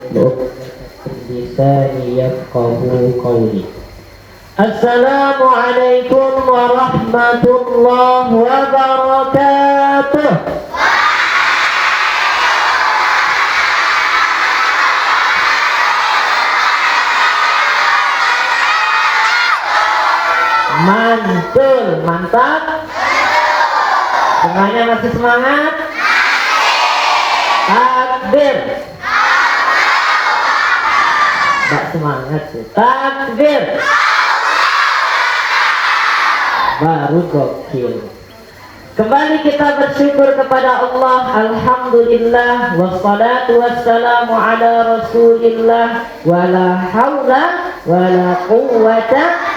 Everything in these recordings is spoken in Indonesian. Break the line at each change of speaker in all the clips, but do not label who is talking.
بلساني يفقهوا قولي. السلام عليكم ورحمة الله وبركاته. Mantul, mantap. Semuanya masih semangat? Takbir. Tidak semangat sih. Takbir. Baru gokil. Kembali kita bersyukur kepada Allah. Alhamdulillah. Wassalatu wassalamu ala rasulillah. Wala hawla wala quwwata.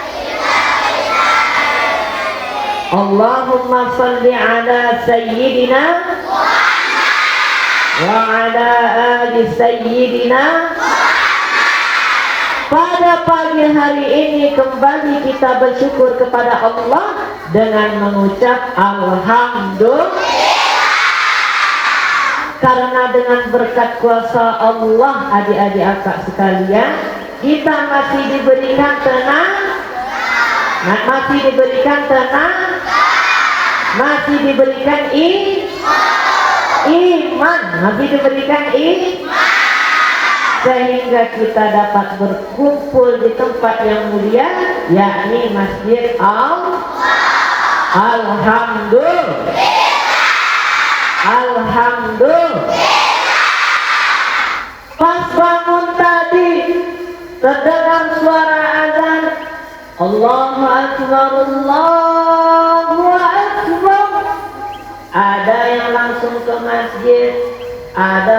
Allahumma salli ala sayyidina wa ala ali sayyidina. Pada pagi hari ini kembali kita bersyukur kepada Allah dengan mengucap Alhamdulillah, karena dengan berkat kuasa Allah adik-adik akak sekalian kita masih diberikan tenang, masih diberikan tenang, masih diberikan iman, masih diberikan sehingga kita dapat berkumpul di tempat yang mulia, yakni Masjid Alhamdulillah. Alhamdulillah. Pas bangun tadi terdengar suara azan, Allahu Akbar, Allahu Akbar. Ada yang langsung ke masjid, ada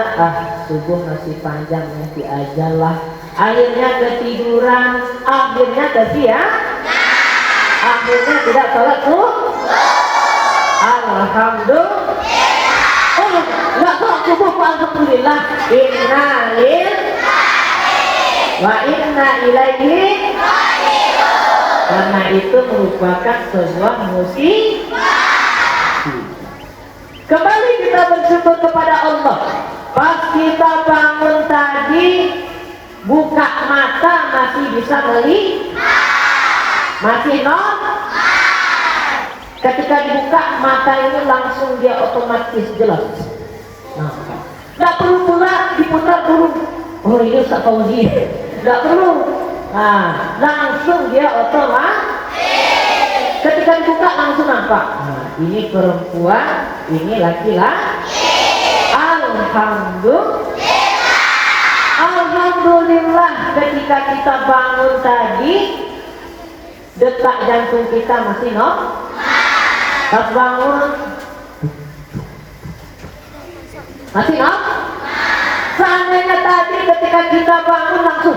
subuh masih panjang, masih aja lah. Akhirnya ketiduran, akhirnya akhirnya tidak sholat tuh. Alhamdulillah. Oh, nggak sholat subuh, alhamdulillah. Inna lillahi wa inna ilaihi. Karena itu merupakan sebuah musibah. Kembali kita bersyukur kepada Allah. Pas kita bangun tadi, buka mata masih bisa melihat, masih ketika dibuka mata ini langsung dia otomatis jelas. Nggak perlu pula diputar dulu. Oh ini Ustaz Fauzi. Nggak perlu. Langsung dia otomatis. Ketika dibuka langsung nampak. Ini perempuan, ini laki-laki. Alhamdulillah ketika kita bangun tadi detak jantung kita masih pas bangun masih seandainya tadi ketika kita bangun langsung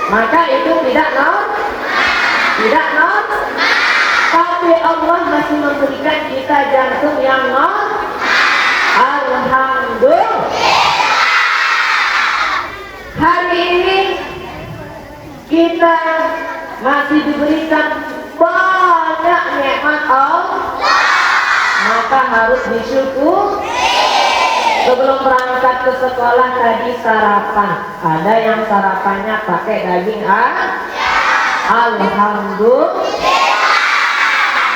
maka itu tidak tapi Allah masih memberikan kita jantung yang Alhamdulillah. Hari ini kita masih diberikan banyak nikmat Allah, maka harus disyukur. Sebelum berangkat ke sekolah tadi sarapan, ada yang sarapannya pakai daging Alhamdulillah.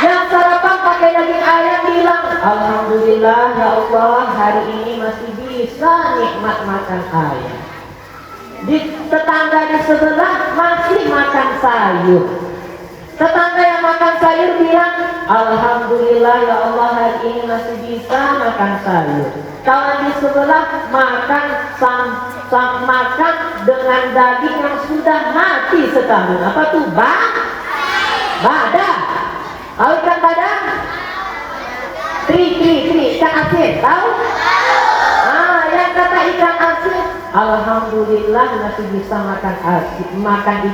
Yang sarapan pakai daging ayam bilang Alhamdulillah ya Allah, hari ini masih bisa nikmat makan ayam. Di tetangga di sebelah masih makan sayur. Tetangga yang makan sayur bilang Alhamdulillah ya Allah, hari ini masih bisa makan sayur. Kalau di sebelah makan makan dengan daging yang sudah mati setahun. Apa tuh? Badak. Tahu ikan badak? Tri, ikan asin. Tahu? Yang kata ikan asin, Alhamdulillah masih bisa makan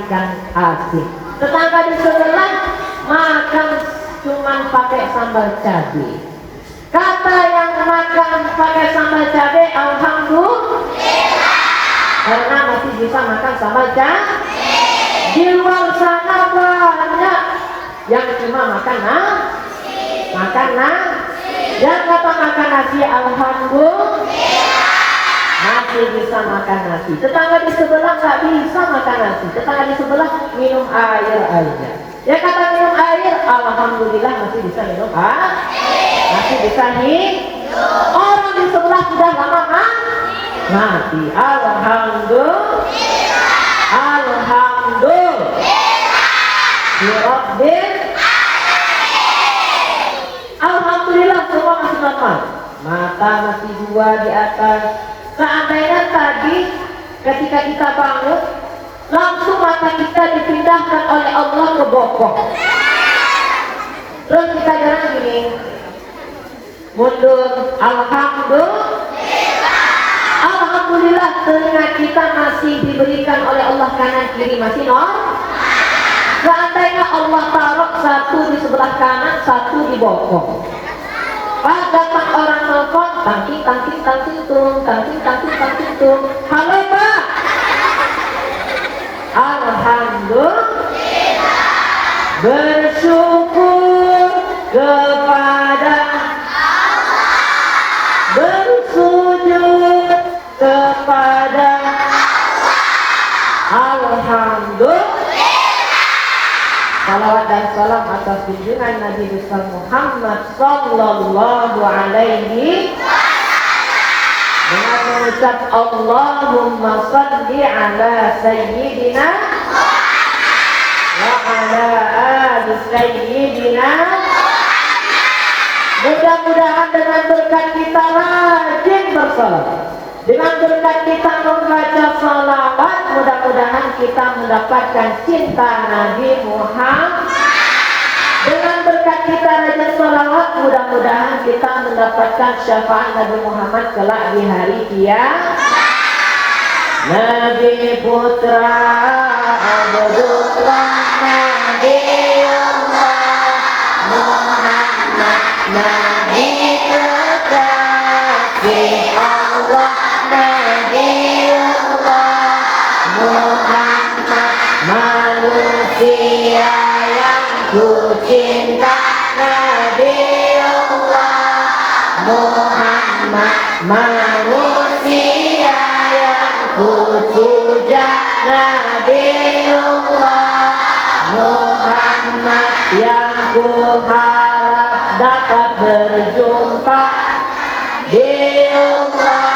ikan asin. Tetangga di sebelah makan cuman pakai sambal cabai. Kata yang makan pakai sambal cabai, Alhamdulillah, karena masih bisa makan sambal cabai. Di luar sana banyak yang cuma makan nasi, Yang kata makan nasi, alhamdulillah masih bisa makan nasi. Tetangga di sebelah nggak bisa makan nasi. Tetangga di sebelah minum air aja. Yang kata minum air, alhamdulillah masih bisa minum air. Masih bisa hidup. Orang di sebelah sudah lama mati. Alhamdulillah. Alhamdulillah. Rabbil. Alhamdulillah semua masih normal. Mata masih dua di atas. Seandainya tadi ketika kita bangun langsung mata kita dipindahkan oleh Allah ke bokong. Terus kita jalan gini, mundur. Alhamdulillah telinga kita masih diberikan oleh Allah kanan kiri masih normal. Seandainya Allah taruh satu di sebelah kanan, satu di bokong. Pas datang orang telepon, tangking tung. Halo Pak. Alhamdulillah. Bersyukur kepada Allah. Bersujud kepada Allah. Alhamdulillah. Salawat dan salam atas junjungan Nabi besar Muhammad sallallahu alaihi dengan mengucap Allahumma salli ala sayyidina wa ala ali sayyidina. Mudah-mudahan dengan berkat kita rajin bersalawat, dengan berkat kita membaca salawat, mudah-mudahan kita mendapatkan cinta Nabi Muhammad. Dengan berkat kita rajin salawat, mudah-mudahan kita mendapatkan syafaat Nabi Muhammad kelak di hari kiamat. Nabi putra Abdullah Nabi Allah Muhammad, Nabi kekasih Allah, Nabi Allah Muhammad, manusia yang ku cinta, Nabi Allah Muhammad, manusia yang ku puja, Nabi Allah Muhammad, yang ku harap dapat berjumpa di Allah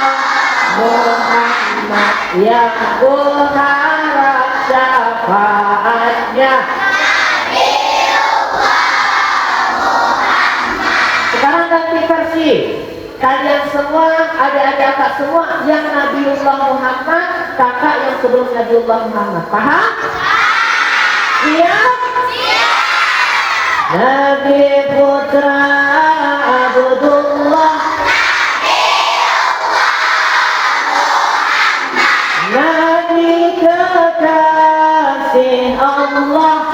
Muhammad, yang ku harap syafaatnya. Sekarang ganti versi. Kalian semua, adik-adik kakak semua yang Nabiullah Muhammad, kakak yang sebelum Nabiullah Muhammad. Paham? Siap? Nabi putra Abdullah, Nabi kekasih Allah,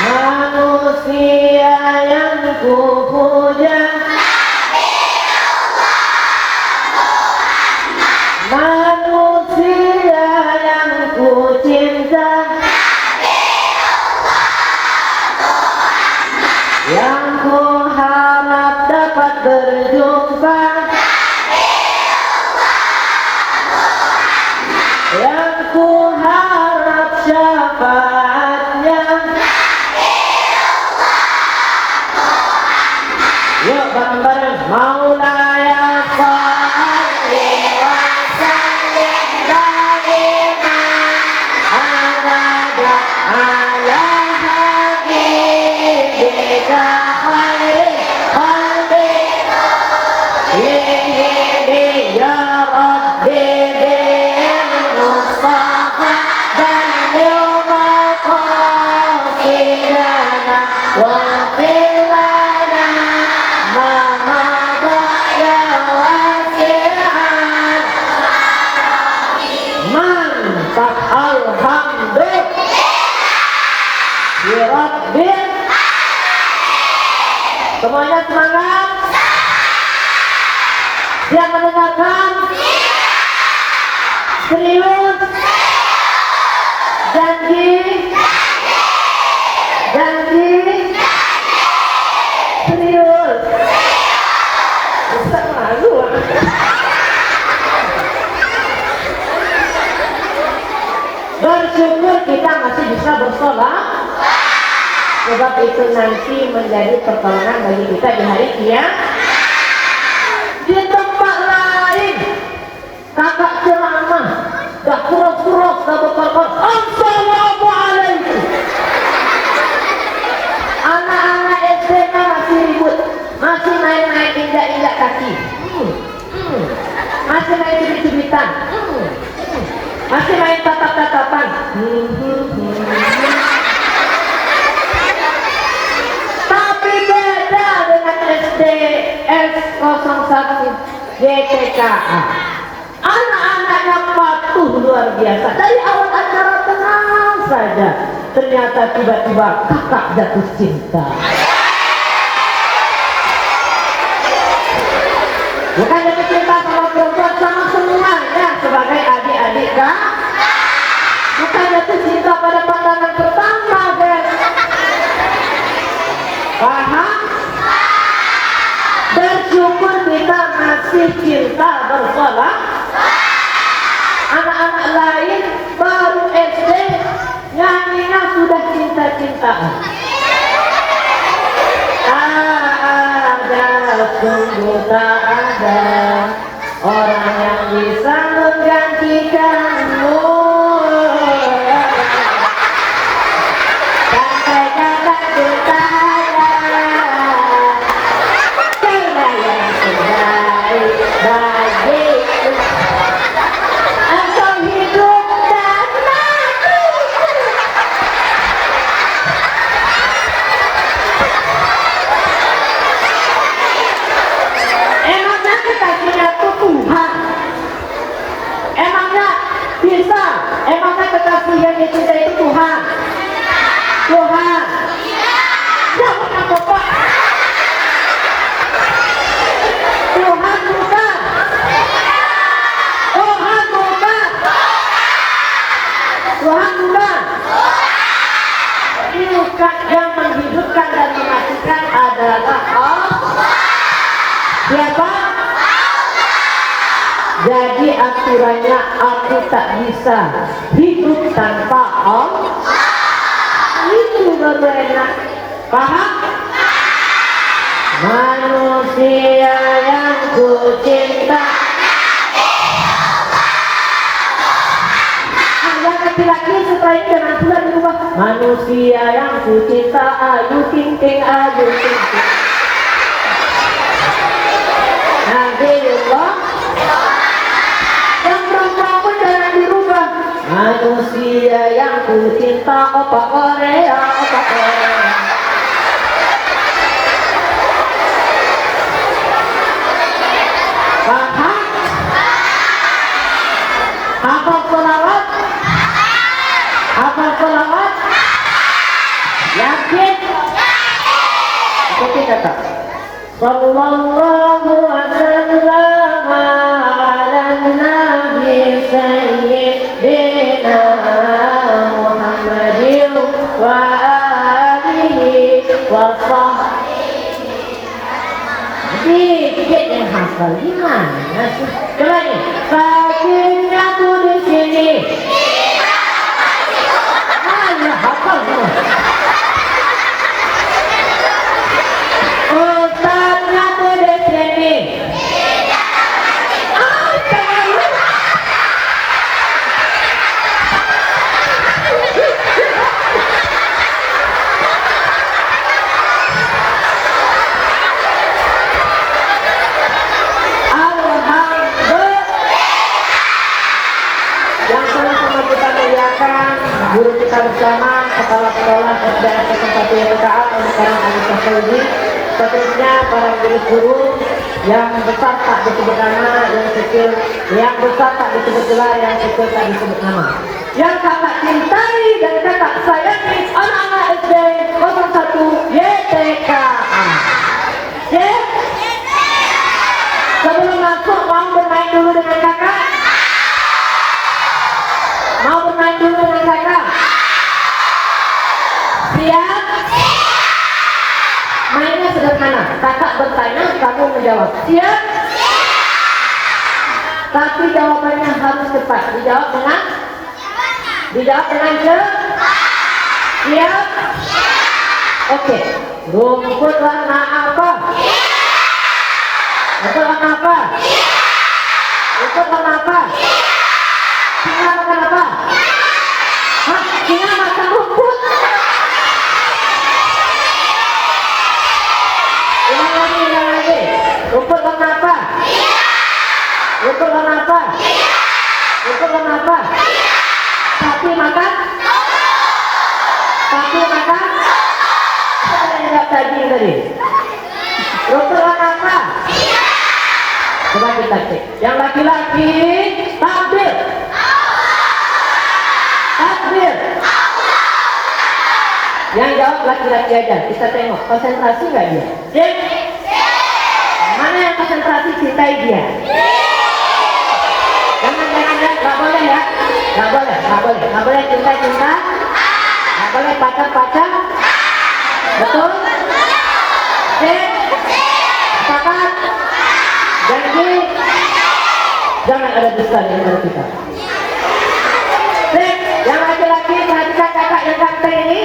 manusia yang ku puja, manusia yang ku cinta, yang ku harap dapat berjumpa, yang ku harap syafaatnya. Yuk bareng-bareng. Maulaya sholli wa sallim daiman abada ala habibika khairil khalqi ya Rabbi bil Mustafa balligh maqasidana wa semuanya semangat. Siap mendengarkan? Serius? Janji? Janji? sebab itu nanti menjadi pertolongan bagi kita di hari kiamat. Di tempat lain kakak ceramah dah kurus-kurus dah berkorban Assalamualaikum, anak-anak SD masih ribut, masih main-main injak-injak kaki, masih main cubit-cubitan, masih main tatap-tatapan. Tapi beda dengan SD S01 GTKA. Anak-anaknya patuh luar biasa. Dari awal acara tenang saja, ternyata tiba-tiba kakak jatuh cinta. Bukan jatuh cinta sama perempuan, sama semuanya sebagai adik-adik kak. Bukan jatuh cinta pada pandangan pertama, guys. Paham? Bersyukur kita masih cinta bersalah. Anak-anak lain baru SD nyanyinya sudah cinta-cintaan. Sungguh tak ada orang yang bisa menggantikanmu. Sampai kakak bertanya, karena yang terbaik bagiku engkau hidup dan mati. Emangnya kekasihnya tuh Tuhan? Emangnya bisa? Emangnya kekasih yang dicinta itu Tuhan? Tuhan? Jangan apa-apa. Tuhan bukan. Tuhan bukan. Tuhan bukan. Bukan yang menghidupkan dan mematikan adalah Allah. Siapa? Jadi aturannya aku tak bisa hidup tanpa Allah. Itu baru enak. Paham? Manusia yang ku cinta. Yang laki-laki setelah ini jangan pula dirubah. Manusia yang ku cinta, ayu ting ting, ayu ting ting. Nabiullah. Yang perempuan pun jangan dirubah. Manusia yang ku cinta, opa Korea, opa Korea. Paham? Hafal sholawat? Hafal sholawat? Yakin? Ikuti kata. Sallallahu wasallam ala nabi sayyidina Muhammadin wa alihi wa sahbihi. Dikit yang hafal gimana sih? Coba nih, sakitnya tuh di sini. Mana hafal semua? Ustaznya tuh di sini. Guru kita bersama kepala sekolah SDN 01 YTKA yang sekarang Anissa Saudi, seterusnya para guru yang besar tak disebut nama, yang kecil, yang besar tak disebut gelar, yang kecil tak disebut nama. Yang kakak cintai dan kakak sayangi anak-anak SD 01 YTKA. Ya? Sebelum masuk mau bermain dulu dengan kakak? Mau bermain dulu dengan kakak? Siap? Mainnya sederhana. Kakak bertanya, kamu menjawab. Siap? Tapi jawabannya harus cepat. Dijawab dengan? Dijawab dengan cepat. Siap? Oke. Rumput warna apa? Rumput warna apa? Rumput warna apa? Singa makan apa? Hah? Singa makan rumput? Ulang lagi. Rumput warna apa? Rumput warna apa? Rumput warna apa? Sapi makan? Sapi makan? Saya ingat tadi. Rumput warna apa? Coba kita cek. Yang laki-laki takbir. Takbir. Yang jawab laki-laki aja. Kita tengok konsentrasi nggak dia? Cek. Mana yang konsentrasi cintai dia? Jangan, nggak boleh ya. Nggak boleh cinta. Nggak boleh pacar. Betul? Cek. Sepakat. Janji. Jangan ada dusta di antara kita. Cek. Yang laki-laki perhatikan kakak yang ganteng ini.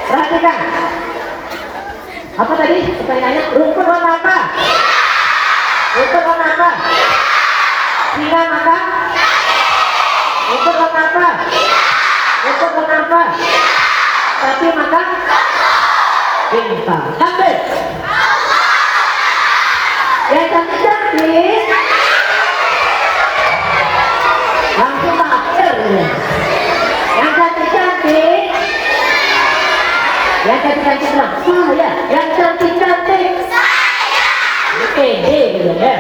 Perhatikan. Apa tadi pertanyaannya? Rumput warna apa? Rumput warna apa? Singa makan? Rumput warna apa? Rumput warna apa? Sapi makan? Bintang. Ambil. Yang cantik-cantik langsung takbir ya. Yang cantik-cantik bilang saya. Yang cantik-cantik pede gitu ya.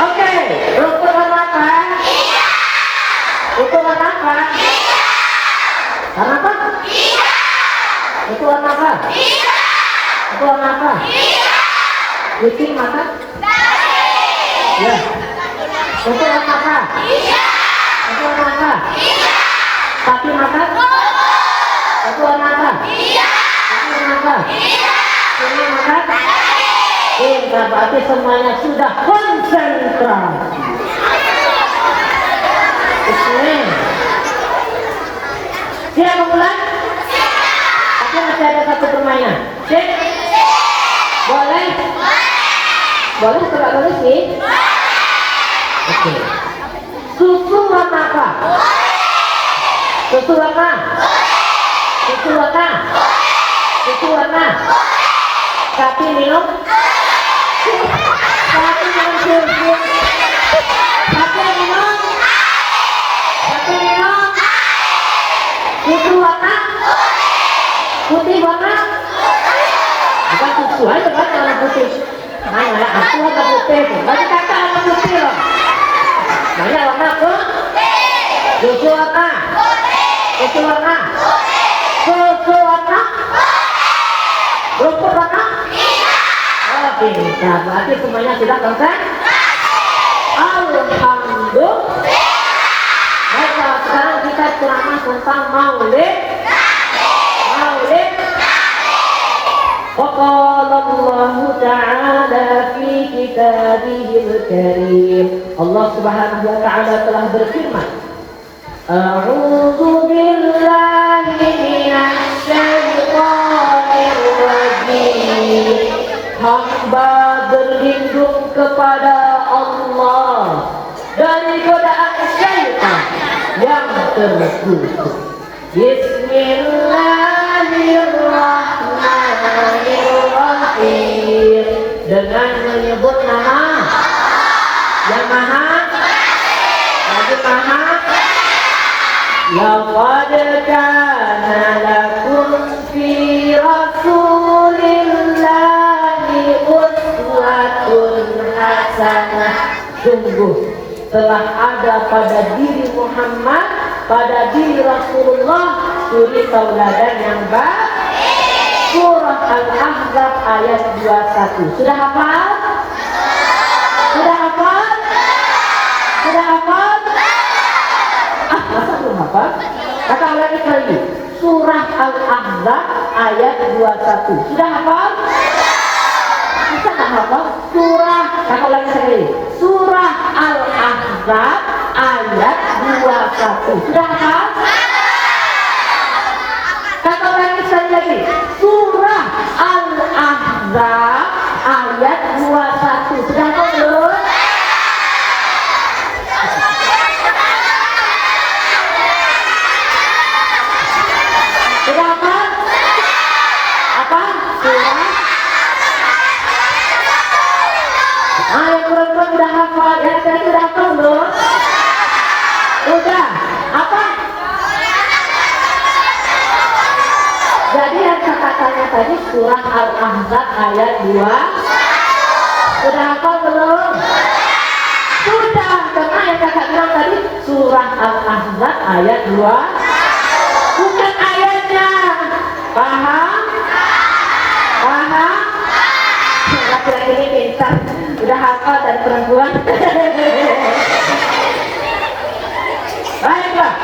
Oke, rumput warna apa? Rumput warna apa? Warna apa? Rumput warna apa? Rumput warna apa? Kucing makan? Ya. Rumput warna apa? Rumput warna apa? Sapi makan? Rumput warna apa? Rumput warna apa? Singa makan? Berarti semuanya sudah konsentrasi. Bismillah. Siap memulai? Tapi masih ada satu permainan. Cek? Boleh? Boleh atau boleh sih? Oke. Susu warna apa? Susu warna? Susu warna? Susu warna? Sapi minum? Sapi minum susu? Sapi minum? Sapi minum? Susu warna? Putih warna? Bukan susu aja kan warna putih. Mana ya? Aku warna putih tuh. Bagi kakak warna putih loh. Mana warna putih? Susu warna? Susu warna? Susu warna? Rumput warna? Oh pintar. Berarti semuanya sudah konsen? Alhamdulillah. Baiklah, sekarang kita ceramah tentang maulid. وقال الله تعالى في كتابه الكريم Allah Subhanahu wa taala telah berfirman A'udzu billahi minasy syaithanir rajim Hamba berlindung kepada Allah dari godaan syaitan yang terkutuk Bismillahirrahmanirrahim dengan menyebut nama yang maha lagi maha laqad kana lakum fi rasulillahi uswatun hasanah sungguh telah ada pada diri Muhammad pada diri Rasulullah suri tauladan yang baik. Surah Al-Ahzab ayat 21. Sudah hafal? Sudah hafal? Sudah hafal? Masa belum hafal? Kata lagi sekali. Surah Al-Ahzab ayat 21. Sudah hafal? Bisa nggak hafal? Surah, kata lagi sekali. Surah Al-Ahzab ayat 21. Sudah hafal? Kata lagi sekali lagi, surah Al-Ahzab ayat 21. Sudah hafal belum? Sudah hafal? Apa? Surah? Yang perempuan udah hafal, yang tadi udah hafal belum? Udah. Apa? Jadi yang kata-katanya tadi surah Al-Ahzab ayat 2. Sudah hafal belum? Sudah. Karena yang kakak bilang tadi surah Al-Ahzab ayat 2. Bukan ayatnya. Paham? Paham? Laki-laki ini pintar. Udah hafal dari perempuan. Baiklah.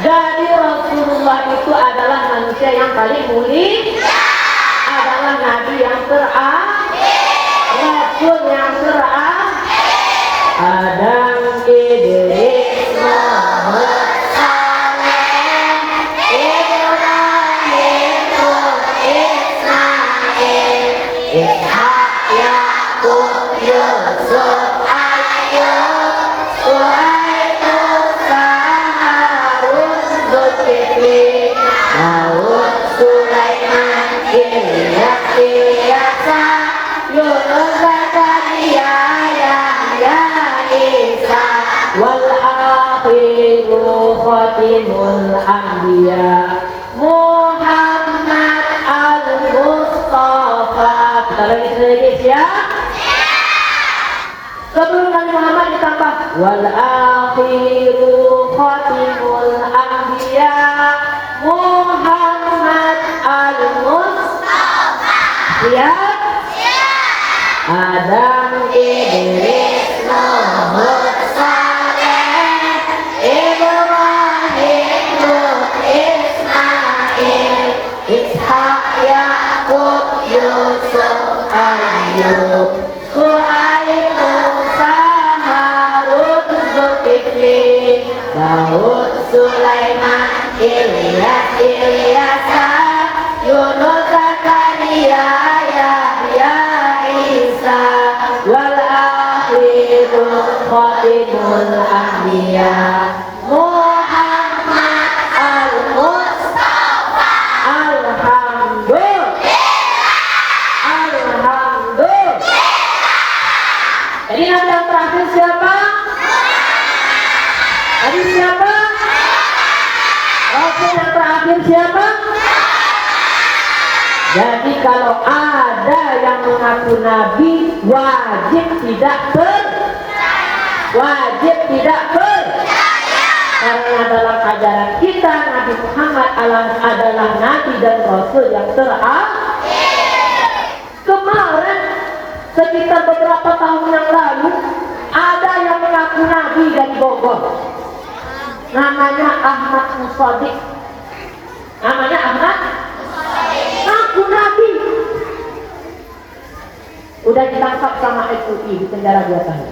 Jadi Rasulullah itu adalah manusia yang paling mulia, adalah nabi yang rasul yang Adam, Idris, Muhammad, Saleh, Ibrahim, Ismail, Ishak, Yakub, Yusuf, Ayyub, Suhaib, Musa, Harun, Zulkifli, Daud, Sulaiman, Ilyas, Ilyasa, Yunus, Zakaria, Yahya, Isa, wal akhiru khatimul anbiya, Muhammad al-Mustafa. Kita lagi ya. Sebelum Nabi Muhammad ditambah wal akhiru khatimul anbiya, Muhammad al-Mustafa. Siap? Adam, Idris, Nuh, Saleh, Ibrahim, Ismail, Ishak, Yakub, Yusuf, Ayyub, Suhaib, Musa, Harun, Zulkifli, Daud, Sulaiman, Ilyas, Ilyasa, Yunus, Zakaria, Yahya, Isa, wal akhiru khatimul anbiya, Muhammad al-Mustafa. Alhamdulillah. Alhamdulillah. Jadi nabi yang terakhir siapa? Tadi siapa? Rasul yang terakhir siapa? Jadi kalau ada yang mengaku nabi, wajib tidak karena dalam ajaran kita Nabi Muhammad adalah nabi dan rasul yang terakhir. Kemarin sekitar beberapa tahun yang lalu ada yang mengaku nabi dari Bogor, namanya Ahmad Musadik. Ngaku nabi, udah ditangkap sama FUI di penjara 2 tahun.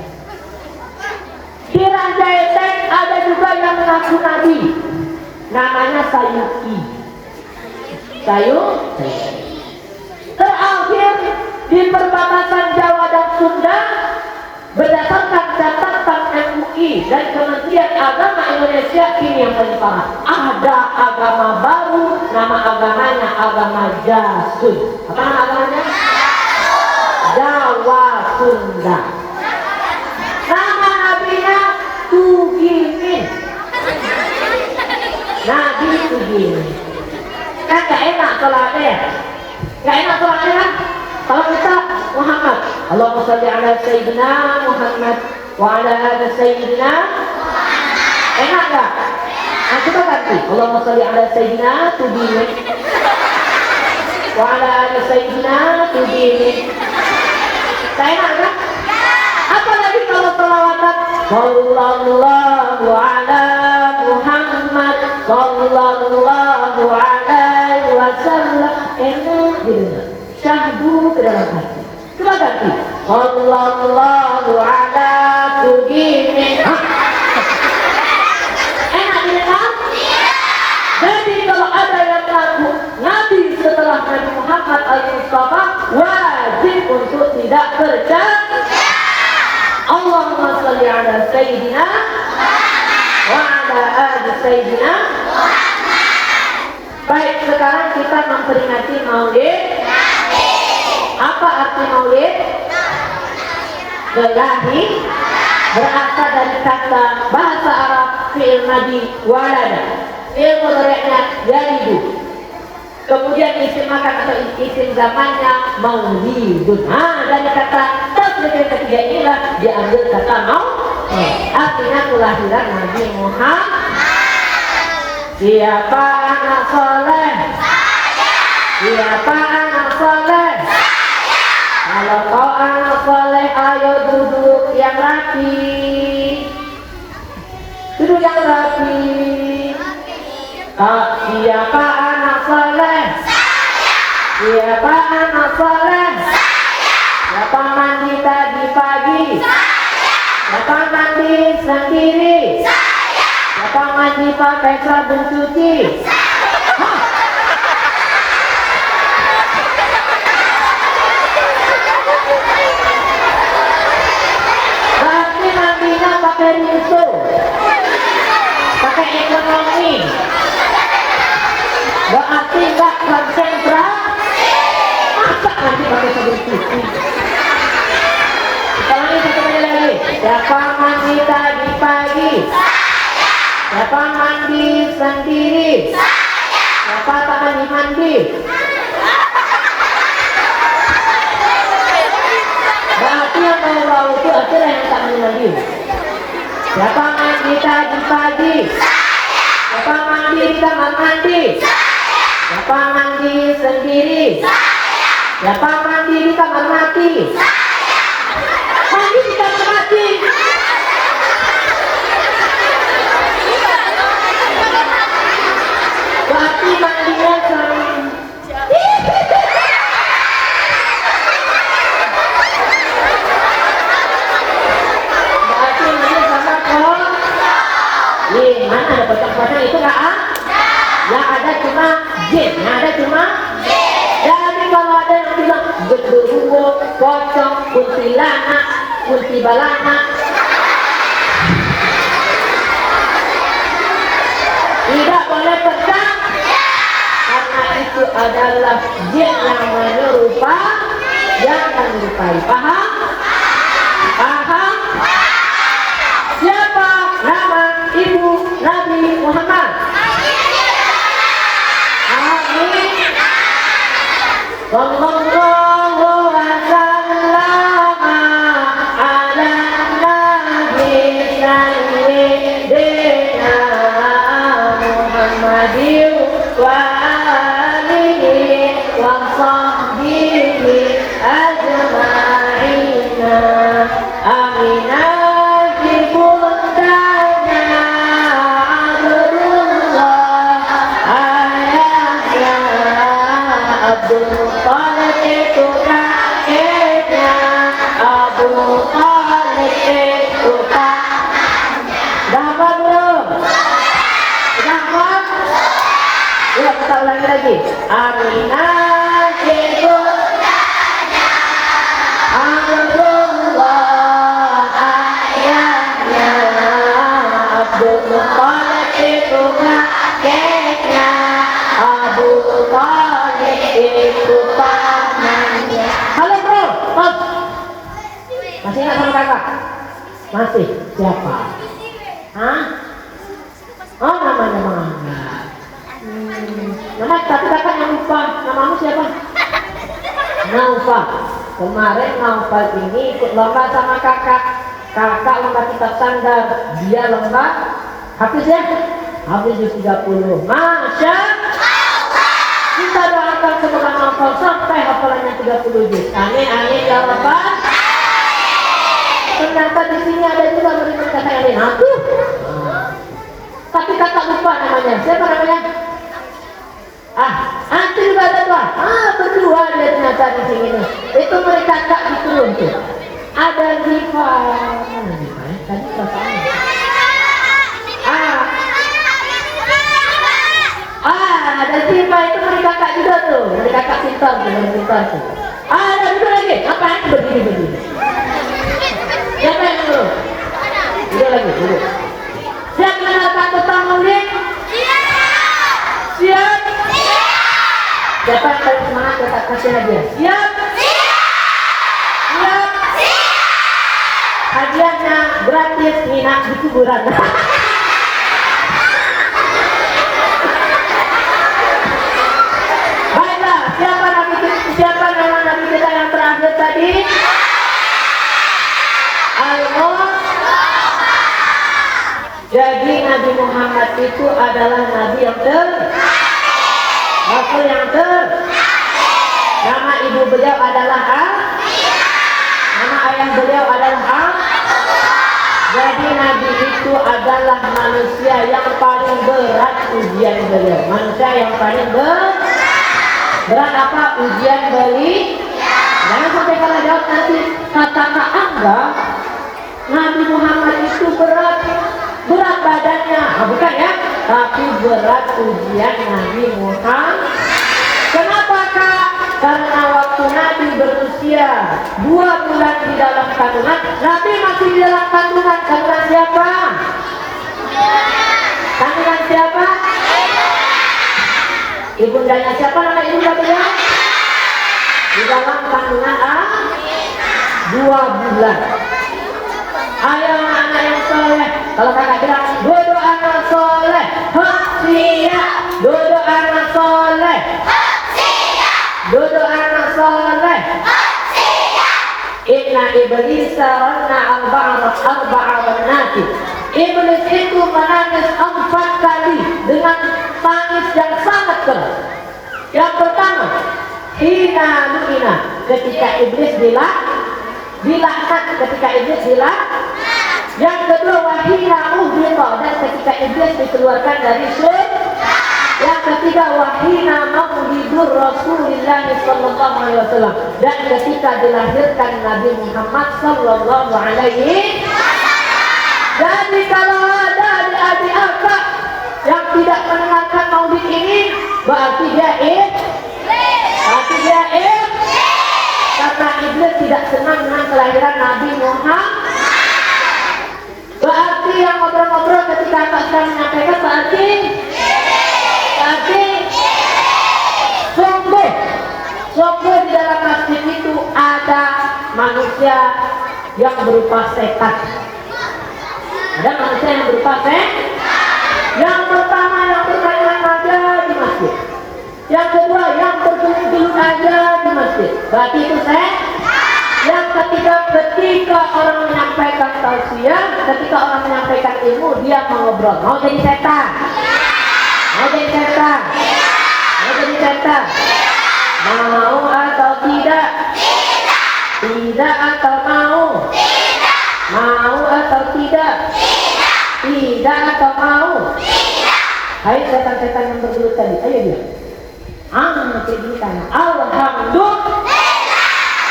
Di Rancaikek ada juga yang mengaku nabi, namanya Sayuki. Terakhir di perbatasan Jawa dan Sunda, berdasarkan catatan MUI dan Kementerian Agama Indonesia, ini yang paling parah. Ada agama baru, nama agamanya agama Jasun. Apa nama agamanya? Jawa Sunda. Nama nabinya Tugimin. Nabi Tugimin. Kan gak enak sholatnya. Gak enak sholatnya kan? Kalau kita Muhammad, Allahumma sholli ala Sayyidina Muhammad wa ala ali Sayyidina Muhammad. Enak gak? Nah coba ganti, Allahumma sholli ala Sayyidina Tugimin wa ala ali Sayyidina Tugimin. Tak enak kan? Apalagi kalau selawatan sallallahu ala Muhammad sallallahu alaihi wasallam, enak gitu. Syahdu ke dalam hati. Coba ganti sallallahu ala Tugimin. Mustafa wajib untuk tidak percaya. Allahumma sholli ala Sayyidina wa ala ali Sayyidina. Baik, sekarang kita memperingati Maulid. Apa arti Maulid? Gelahi berasal dari kata bahasa Arab fi'il madhi walada. Fi'il mudhari'nya yalidu. Kemudian isim makan atau isim zamannya maulidun. Dari kata tasrif yang ketiga inilah diambil kata artinya kelahiran Nabi Muhammad. Siapa anak soleh? Siapa anak soleh? Kalau kau anak soleh, ayo duduk yang rapi. Duduk yang rapi. Siapa anak soleh? Siapa anak soleh? Siapa mandi tadi pagi? Siapa mandi sendiri? Siapa mandi pakai sabun cuci? Berarti mandinya pakai rinso, pakai ekonomi. Berarti nggak konsentrasi. Masa nanti pakai sabun cuci? Sekarang ini satu kali lagi. Siapa mandi tadi pagi? Siapa mandi sendiri? Siapa tak mandi? Berarti yang mau itu adalah yang tak mandi. Siapa mandi tadi pagi? Siapa mandi di kamar mandi? Siapa mandi sendiri? Siapa mandi di kamar mati? Mandi di kamar mati. Berarti mandinya berarti mandinya sama kok. Mana ada pocong-pocong itu nggak ada? Yang ada cuma jin, yang ada cuma jin. Jadi kalau ada yang bilang genderuwo, pocong, kuntilanak, kuntibalana, tidak boleh percaya. Karena itu adalah jin yang menyerupai, yang menyerupai. Paham? Paham? Siapa nama ibu Nabi Muhammad? Amin. Sallallahu wasallam ala Nabi Sayyidina Muhammadin wa alihi wa sahbihi ajma'ina. Aminah. Lagi Aminah Abdullah ayahnya Abdul Muttalib itu kakeknya Abu Thalib itu pamannya. Halo bro, Mas. Masih ingat sama kakak? Masih? Siapa? Hah? Oh namanya mana? Nama tapi kakak yang lupa. Namamu siapa? Naufal. Kemarin Naufal ini ikut lomba sama kakak. Kakak lomba kitab standar, dia lomba hafiz ya? Hafiz juz 30. Masya Allah. Kita doakan semoga Naufal sampai hafalannya 30 juz. Amin amin ya rabbal. Ternyata di sini ada juga murid kakak yang lain. Tapi kakak lupa namanya. Siapa namanya? Antum juga ada dua. Berdua dia ternyata di sini. Itu mereka kakak di turun tuh. Ada Ziva. Mana Ziva ya? Tadi perasaan. Ada Ziva itu mereka kakak juga tuh. Mereka kakak pintar tuh. Ada dulu lagi. Ngapain begini? Siapa yang dulu? Dulu lagi, dulu. Siap mengenalkan tentang maulid? Siap. Siapa yang paling semangat kita kasih hadiah? Siap. Siap. Hadiahnya gratis nginap di kuburan. Baiklah, siapa nama Nabi kita yang terakhir tadi? Jadi Nabi Muhammad itu adalah Nabi yang Rasul yang nama ibu beliau adalah nama ayah beliau adalah Jadi Nabi itu adalah manusia yang paling berat ujian beliau. Manusia yang paling berat apa? Ujian beliau. Jangan sampai kalau jawab nanti kata Anda Nabi Muhammad itu berat badannya, bukan ya, tapi berat ujian Nabi Muhammad. Kenapa Kak? Karena waktu Nabi berusia 2 bulan di dalam kandungan, Nabi masih di dalam kandungan siapa? Kandungan siapa? Ibundanya siapa nama ibunda beliau? Di dalam kandungan 2 bulan. Ayo anak yang soleh. Kalau kakak bilang duduk anak soleh, siap. Duduk anak soleh, duduk anak soleh, siap. Inna iblis ranna arba'a nati. Iblis itu menangis 4 kali dengan tangis yang sangat keras. Yang pertama, hina ketika iblis dilaknat, ketika iblis dilaknat. Yang kedua, wahina uhdita, dan ketika iblis dikeluarkan dari surga. Yang ketiga, wahina maulidur Rasulullah sallallahu alaihi wasallam, dan ketika dilahirkan Nabi Muhammad sallallahu alaihi wasallam. Jadi kalau ada adik-adik akak yang tidak mendengarkan maulid ini, berarti dia karena iblis tidak senang dengan kelahiran Nabi Muhammad. Berarti yang ngobrol-ngobrol ketika Pak sedang menyampaikan berarti sungguh di dalam masjid itu ada manusia yang berupa setan. Ada manusia yang berupa setan. Yang pertama yang bermain aja di masjid. Yang kedua yang bergelut-gelut aja di masjid. Berarti itu setan. Yang ketiga, ketika orang menyampaikan tausiah, ketika orang menyampaikan ilmu, dia mengobrol. Mau jadi setan? Mau jadi setan? Mau jadi setan? Mau atau tidak? Tidak atau mau? Mau atau tidak? Tidak atau mau? Hai setan-setan yang bergelut tadi, ayo dia. Alhamdulillah.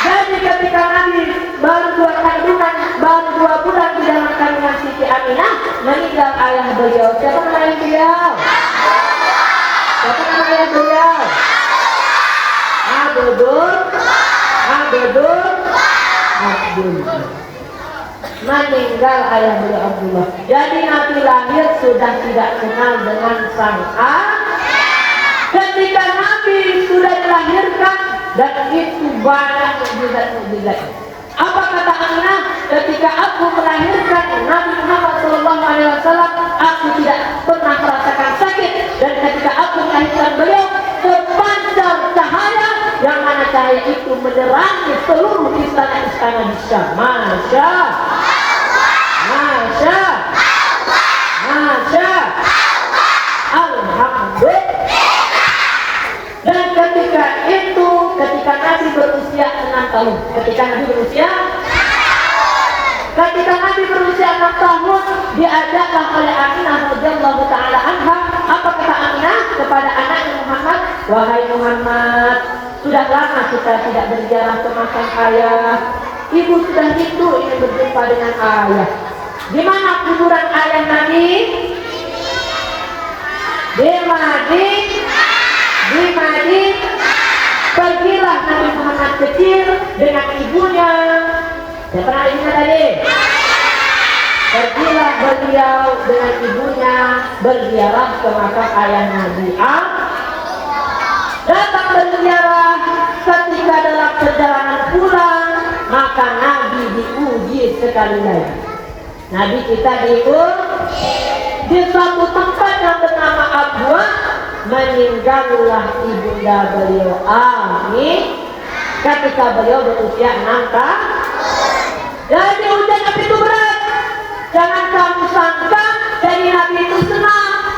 Jadi ketika Nabi baru 2 bulan di dalam kandungan Siti Aminah, meninggal ayah beliau. Siapa nama ayah beliau? Siapa nama ayah beliau? Abdullah. Meninggal ayah beliau Abdullah. Jadi Nabi lahir sudah tidak kenal dengan sang ketika Nabi sudah dilahirkan, dan itu banyak mukjizat. Apa kata Aminah? Ketika aku melahirkan Nabi Muhammad SAW, aku tidak pernah merasakan sakit. Dan ketika aku melahirkan beliau, terpancar cahaya, yang mana cahaya itu menerangi seluruh istana-istana di Syam. Masya Alhamdulillah. Dan ketika Nabi berusia 6 tahun, ketika Nabi berusia 6 tahun, diajaklah oleh Aminah radhiyallahu taala anha. Apa kata Aminah kepada anaknya Muhammad? Wahai Muhammad, sudah lama kita tidak berziarah ke makam ayah. Ibu sudah rindu ingin berjumpa dengan ayah. Di mana kuburan ayah Nabi? Di Madinah. Pergi dengan ibunya. Siapa nama ibunya tadi? Pergilah beliau dengan ibunya berziarah ke makam ayah Nabi. Datang berziarah, ketika dalam perjalanan pulang, maka Nabi diuji sekali lagi. Nabi kita diuji di suatu tempat yang bernama Abwa, meninggallah ibunda beliau Ami ketika beliau berusia 6 tahun. Jadi ujian Nabi itu berat. Jangan kamu sangka dari Nabi itu senang.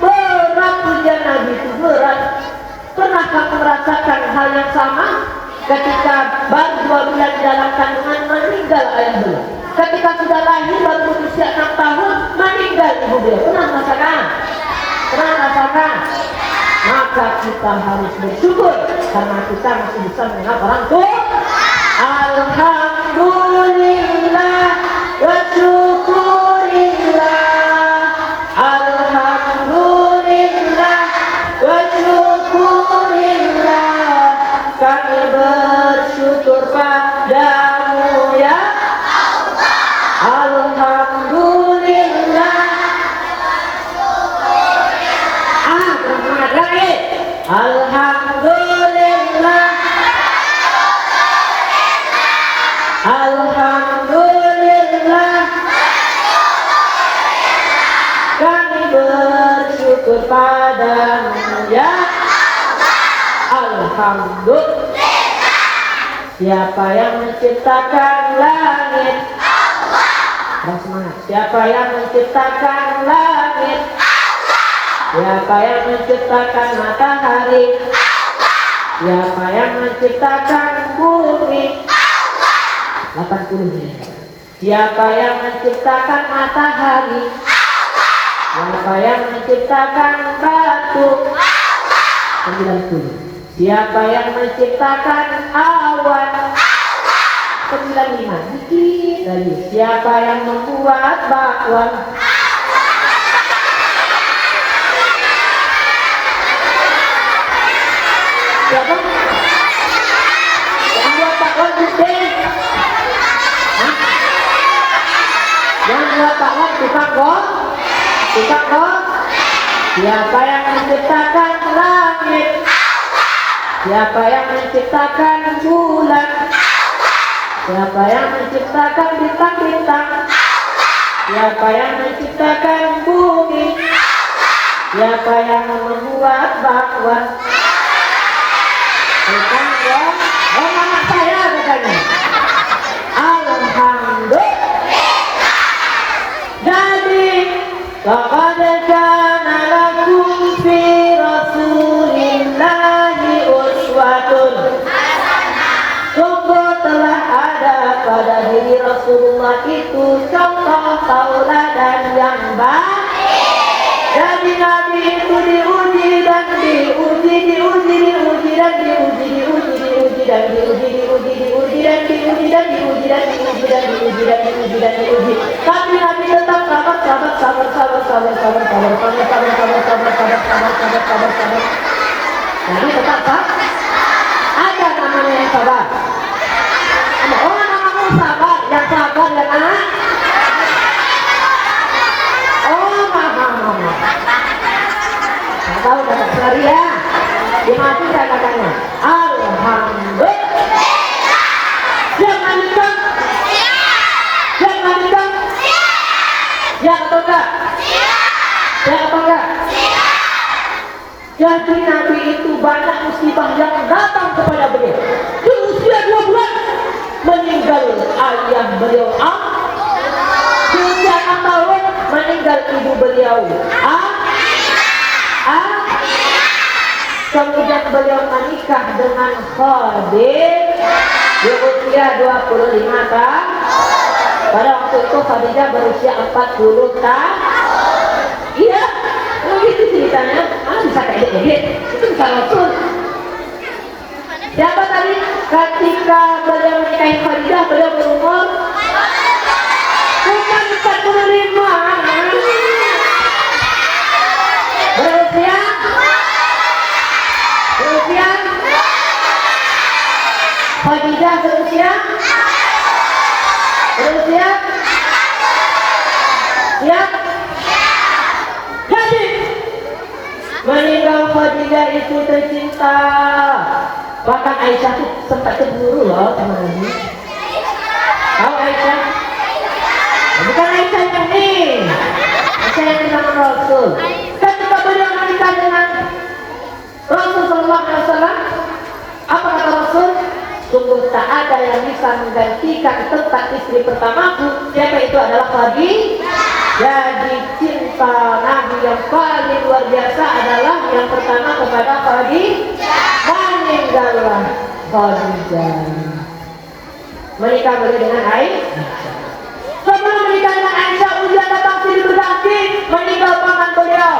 Berat ujian Nabi itu berat. Pernah kamu merasakan hal yang sama ketika baru 2 bulan dalam kandungan meninggal ayah beliau? Ketika sudah lahir baru berusia 6 tahun meninggal ibu beliau. Pernah merasakan? Pernah merasakan? Maka kita harus bersyukur karena kita masih bisa mengenal orang tua. Alhamdulillah wa syukurillah. Alhamdulillah wa syukurillah. Kami bersyukur padamu ya Allah. Alhamdulillah. Semangat lagi. Alhamdulillah. Alhamdulillah. Kami bersyukur padamu ya Alhamdulillah. Siapa yang menciptakan langit? Allah. Semangat. Siapa yang menciptakan langit? Siapa yang menciptakan matahari? Siapa yang menciptakan bumi? 80. Siapa yang menciptakan matahari? Siapa yang menciptakan batu? 90. Siapa yang menciptakan awan? 95. Dikit lagi. Siapa yang membuat bakwan? Siapa? Yang buat bakwan gede? Hah? Yang buat bakwan tukang gol? Tukang gol? Siapa yang menciptakan langit? Siapa yang menciptakan bulan? Siapa yang menciptakan bintang-bintang? Siapa yang menciptakan bumi? Siapa yang membuat bakwan? Tukang gol? Oh, mama saya katanya. Alhamdulillah. Jadi laqad kana lakum fi Rasulillahi uswatun hasanah. Sungguh telah ada pada diri Rasulullah itu contoh tauladan yang baik. Jadi Nabi itu diuji dan diuji dan diuji dan diuji dan diuji. Tapi Nabi tetap sabar. Nabi tetap sabar. Ada namanya yang sabar. Oh, namamu sabar, yang sabar yang anak. Oh, maaf. Tahu dapat sehari ya. Dimatikan katanya. Alhamdulillah. Jangan nikah. Jangan nikah. Ya atau enggak? Ya atau enggak? Jadi Nabi itu banyak musibah yang datang kepada beliau. Di usia 2 bulan meninggal ayah beliau. Di usia 6 tahun meninggal ibu beliau. Kemudian beliau menikah dengan Khadijah di usia 25 tahun. Pada waktu itu Khadijah berusia 40 tahun. Iya, begitu ceritanya. Bisa kayak gitu. Itu bisa Rasul. Siapa tadi? Ketika beliau menikahi Khadijah, beliau berumur bukan 45. Berusia Khadijah berusia? Berusia? Siap? Jadi meninggal Khadijah itu tercinta. Bahkan Aisyah tuh sempat cemburu loh sama Nabi. Tahu Aisyah? Bukan Aisyah yang ini. Aisyah yang nama Rasul. Ketika beliau menikah dengan Rasul Sallallahu Alaihi Wasallam, apa kata Rasul? Sungguh tak ada yang bisa menggantikan tempat istri pertamaku. Siapa itu? Adalah Khadijah. Jadi cinta Nabi yang paling luar biasa adalah yang pertama kepada Khadijah. Meninggallah Khadijah. Menikah beliau dengan Aisyah. Sebelum menikah dengan Aisyah, ujian datang silih berganti. Meninggal paman beliau.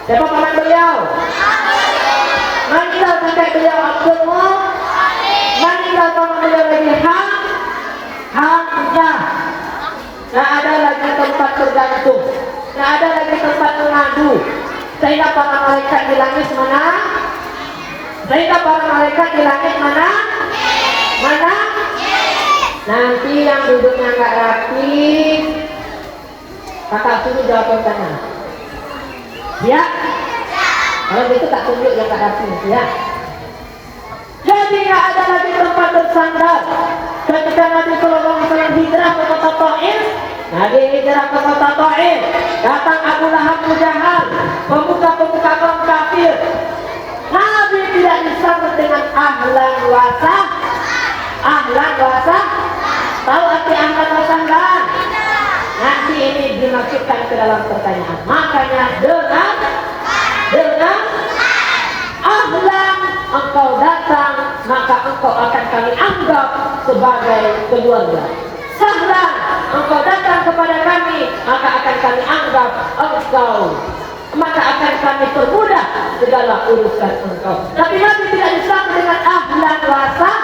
Siapa paman beliau? Meninggal kakek beliau Abdullah. Meninggal paman beliau lagi Hamzah. Nggak ada lagi tempat bergantung, nggak ada lagi tempat mengadu. Sehingga para malaikat di langit mana? Sehingga para malaikat di langit mana? Mana? Nanti yang duduknya nggak rapi, kakak suruh jawab tanya. Ya? Kalau gitu tak tunjuk yang nggak rapi, ya? Jadi nggak ada lagi tempat bersandar. Ketika Nabi Sallallahu Alaihi Wasallam hijrah ke kota Taif, Nabi hijrah ke kota Taif, datang Abu Lahab, Abu Jahal, pemuka-pemuka kaum kafir. Nabi tidak disambut dengan ahlan wasah. Ahlan wasah. Tahu arti ahlan wasah kan? Nanti ini dimasukkan ke dalam pertanyaan. Makanya dengan ahlan engkau datang, maka engkau akan kami anggap sebagai keluarga. Sahlan engkau datang kepada kami, maka akan kami anggap engkau, maka akan kami permudah segala urusan engkau. Tapi Nabi tidak disambut dengan ahlan wasah.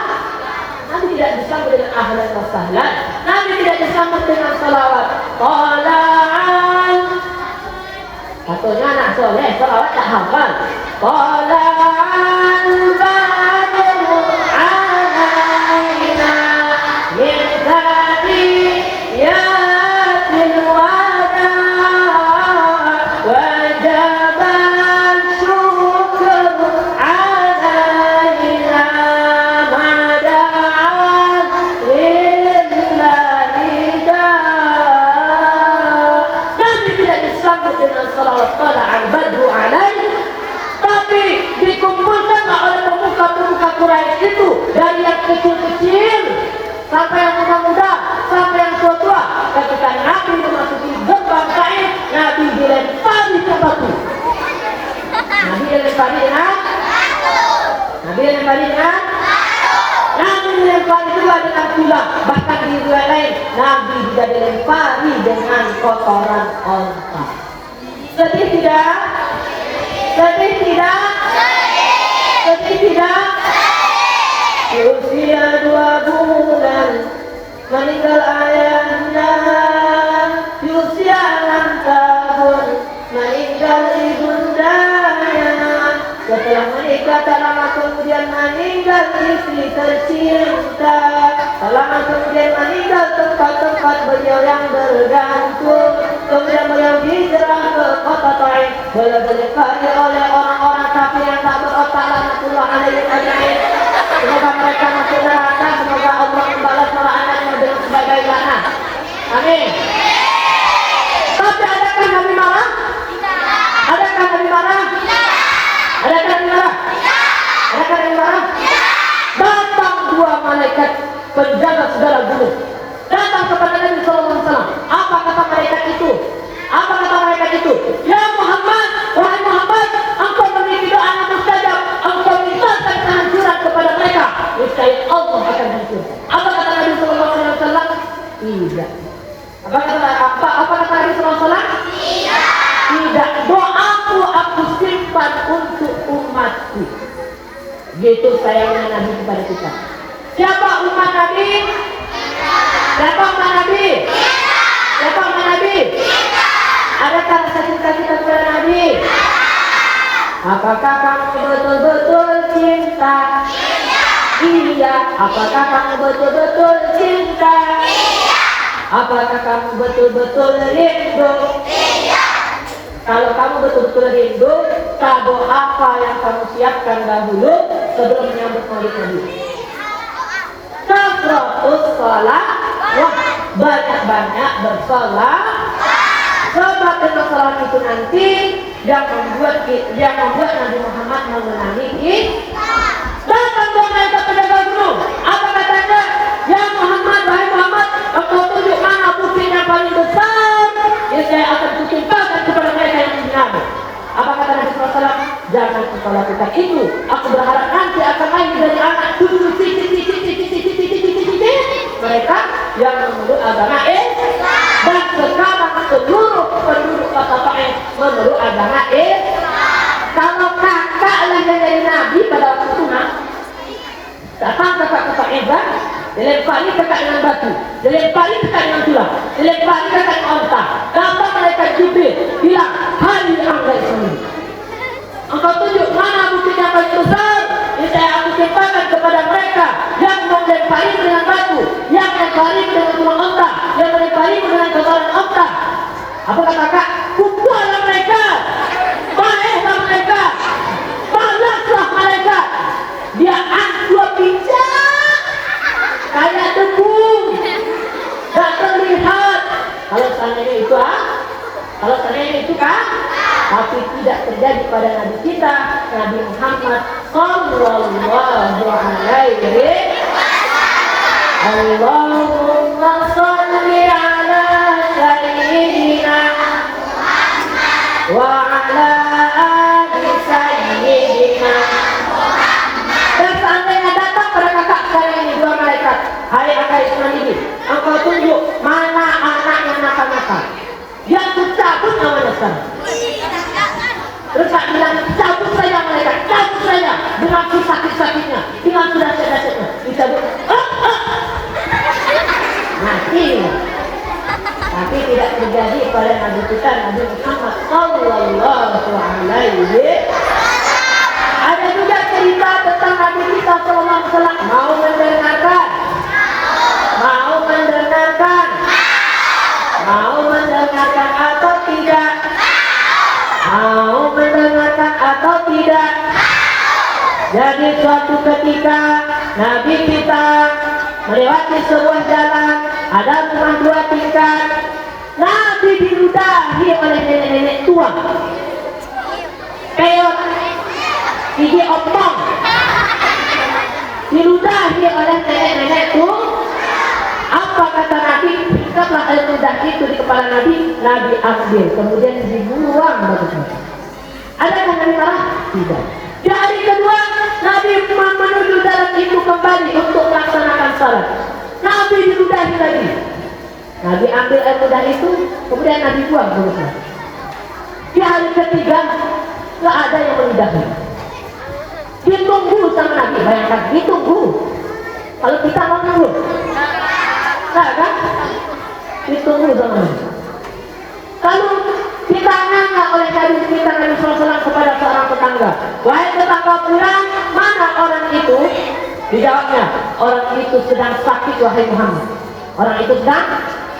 Nabi tidak disambut dengan ahlan wasahlan. Nabi tidak disambut dengan salawat. Qala'an. Katanya anak soleh, salawat tak hafal. Qala'an badru alaina min thaniyatil wada wajaban syukr alaina mada'an lillahi da. Nabi tidak disambut dengan salawat qala'an badru alaina, tapi dikumpulkan oleh pemuka-pemuka Quraisy itu, dari yang kecil-kecil sampai yang muda-muda, sampai yang tua-tua. Ketika Nabi memasuki gerbang Taif, Nabi dilempari ke batu. Nabi dilempari dengan Nabi dilempari juga dengan tulang. Bahkan di riwayat lain, Nabi juga dilempari dengan kotoran onta. Sedih tidak? Sedih tidak? Sedih tidak? Usia 2 bulan meninggal ayahnya. Usia 6 tahun meninggal ibundanya. Setelah menikah tak lama kemudian meninggal istri tercinta. Tak lama kemudian meninggal tempat-tempat beliau yang bergantung. Kemudian beliau hijrah ke kota Taif. Beliau dilempari oleh orang-orang kafir yang tak berotak, laknatullah alaihim ajmain. Semoga mereka masuk neraka. Semoga Allah membalas para anaknya dengan sebagai laknat. Amin. Tapi adakah Nabi marah? Adakah Nabi marah? Adakah Nabi marah? Adakah Nabi marah? Datang 2 malaikat penjaga segala gunung, datang kepada Nabi Sallallahu Alaihi Wasallam. Apa kata malaikat itu? Apa kata malaikat itu? Ya Muhammad, wahai Muhammad, engkau memiliki doa yang mustajab. Engkau mintakan kehancuran kepada mereka, niscaya Allah akan hancur. Apa kata Nabi Sallallahu Alaihi Wasallam? Tidak. Apa kata Nabi Sallallahu Alaihi Wasallam? Tidak. Doaku aku simpan untuk umatku. Gitu sayangnya Nabi kepada kita. Siapa umat Nabi? Siapa umat Nabi? Siapa umat Nabi? Adakah rasa cinta kita kepada Nabi? Apakah kamu betul-betul cinta? Iya. Apakah kamu betul-betul cinta? Iya. Apakah kamu betul-betul rindu? Iya. Kalau kamu betul-betul rindu, kado apa yang kamu siapkan dahulu sebelum menyambut Maulid Nabi? Kasratus sholat, wah, banyak-banyak bersolat. Sebab dengan sholat itu nanti yang membuat Nabi Muhammad mengenali datang dong mereka penjaga gunung. Apa katanya? Ya Muhammad, wahai Muhammad, engkau tunjuk mana bukti yang paling besar, ya saya akan tunjukkan kepada mereka yang menghinamu. Apa kata Nabi SAW? Jangan engkau lakukan itu. Aku berharap nanti akan lahir dari anak tujuh mereka yang memeluk agama Islam. Dan sekarang seluruh penduduk kota Taif memeluk agama Islam. Kalau kakak lah yang jadi nabi pada waktu itu datang kakak ke Taif, dilempari kakak dengan batu, dilempari kakak dengan tulang, dilempari kakak dengan onta. Datang mereka Jibril bilang, hari anggai sendiri. Engkau tunjuk mana bukti yang paling besar? Ini saya aku timpakan kepada mereka yang melempari dengan batu, yang melempari dengan tulang onta, yang melempari dengan kotoran onta. Apa kata kak? Pukullah mereka, baiklah mereka, balaslah mereka. Dia dua pijak kayak debu, gak terlihat. Kalau seandainya itu kalau seandainya itu kan, tapi tidak terjadi pada Nabi kita, Nabi Muhammad Sallallahu Alaihi Allahumma salli ala sayyidina wa ala ali sayyidina. Dan seandainya datang pada kakak saya ini dua malaikat, hai kakak Ismail ini, engkau tunjuk mana anak yang nakal-nakal, yang kucabut namanya sekarang. Terus kak bilang, cabut saya malaikat, cabut saya dengan sakit-sakitnya, dengan dahsyat-dahsyatnya, dicabut. Mati. Tapi tidak terjadi pada Nabi kita, Nabi Muhammad Sallallahu Alaihi. Ada juga cerita tentang Nabi kita Sallallahu Alaihi Wasallam. Mau mendengarkan? Mau mendengarkan? Mau mendengarkan atau tidak? Mau mendengarkan atau tidak? Jadi suatu ketika Nabi kita melewati sebuah jalan, ada rumah dua tingkat. Nabi diludahi oleh nenek-nenek tua, keot, gigi opong, diludahi oleh nenek-nenek tua. Apa kata Nabi? Setelah ludah itu di kepala Nabi, Nabi ambil, kemudian dibuang bagus-bagus. Adakah Nabi marah? Tidak. Di hari kedua, Nabi menuju jalan itu kembali untuk melaksanakan salat. Nabi diludahi lagi. Nabi ambil air ludah itu, kemudian Nabi buang bagus-bagus. Di hari ketiga, nggak ada yang meludahi. Ditunggu sama Nabi, bayangkan, ditunggu. Kalau kita mau nunggu, nggak kan? Ditunggu sama Nabi. Kalau kita nanya oleh Nabi kita Nabi SAW kepada seorang tetangga, wahai tetangga pulang, mana orang itu? Dijawabnya, orang itu sedang sakit wahai Muhammad. Orang itu sedang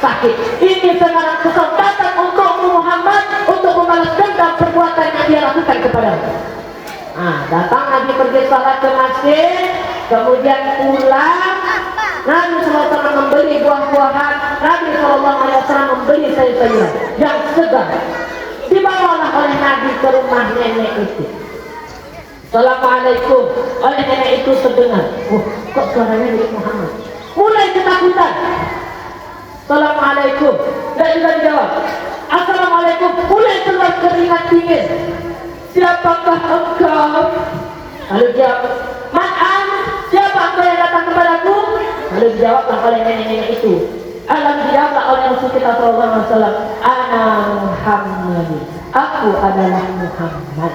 sakit. Ini sekarang kesempatan untuk Muhammad untuk membalas dendam perbuatan yang dia lakukan kepadamu. Datang Nabi pergi salat ke masjid, kemudian pulang. Nabi SAW membeli buah-buahan, Nabi SAW membeli sayur-sayuran yang segar. Dibawalah oleh Nabi ke rumah nenek itu. Assalamualaikum. Oleh nenek itu terdengar, kok suaranya milik Muhammad. Mulai ketakutan. Assalamualaikum. Dan juga dijawab, Assalamualaikum. Mulai keluar keringat dingin. Siapakah engkau? Lalu jawab, Ma'an, siapa engkau yang datang kepadaku? Lalu dijawablah oleh nenek-nenek itu. Lalu dijawablah oleh Rasul kita SAW, Ana Muhammad, aku adalah Muhammad.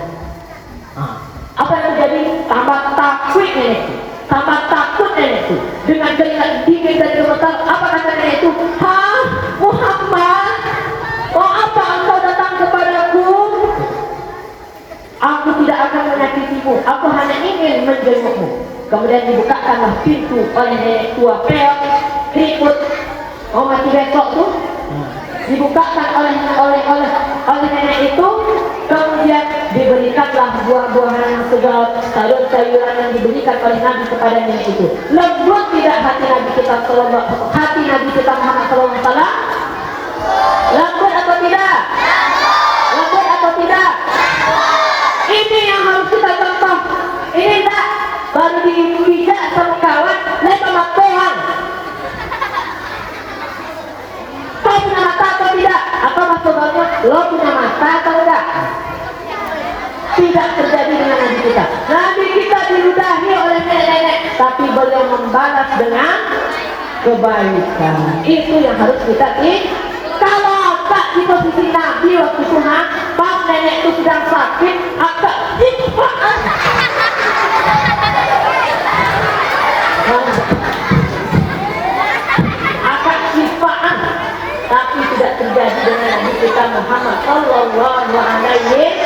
Apa yang terjadi? Tambah takut nenek itu, tambah takut nenek itu. Dengan keringat dingin dan gemetar, apa kata nenek itu? Muhammad, apa engkau datang kepadaku? Aku tidak akan menyakitimu, aku hanya ingin menjengukmu. Kemudian dibukakanlah pintu oleh nenek tua peot, keriput, mau mati besok tuh. Dibukakan oleh nenek itu, kemudian diberikanlah buah-buahan yang segar, sayur-sayuran yang diberikan oleh Nabi kepada nenek itu. Lembut tidak hati Nabi kita Muhammad SAW? Lembut atau tidak? Lembut atau tidak? Ini yang harus kita contoh. Ini enggak baru dipijak sama kawan, sama Tuhan. Kau punya mata atau tidak? Apa maksudnya? Lo punya mata atau tidak? Tidak terjadi dengan Nabi kita. Nabi kita diludahi oleh nenek-nenek, tapi beliau membalas dengan kebaikan. Itu yang harus kita kalau tak di posisi Nabi waktu itu, pas nenek itu sedang sakit, agak cipaan. Tapi tidak terjadi dengan Nabi kita Muhammad Sallallahu Alaihi.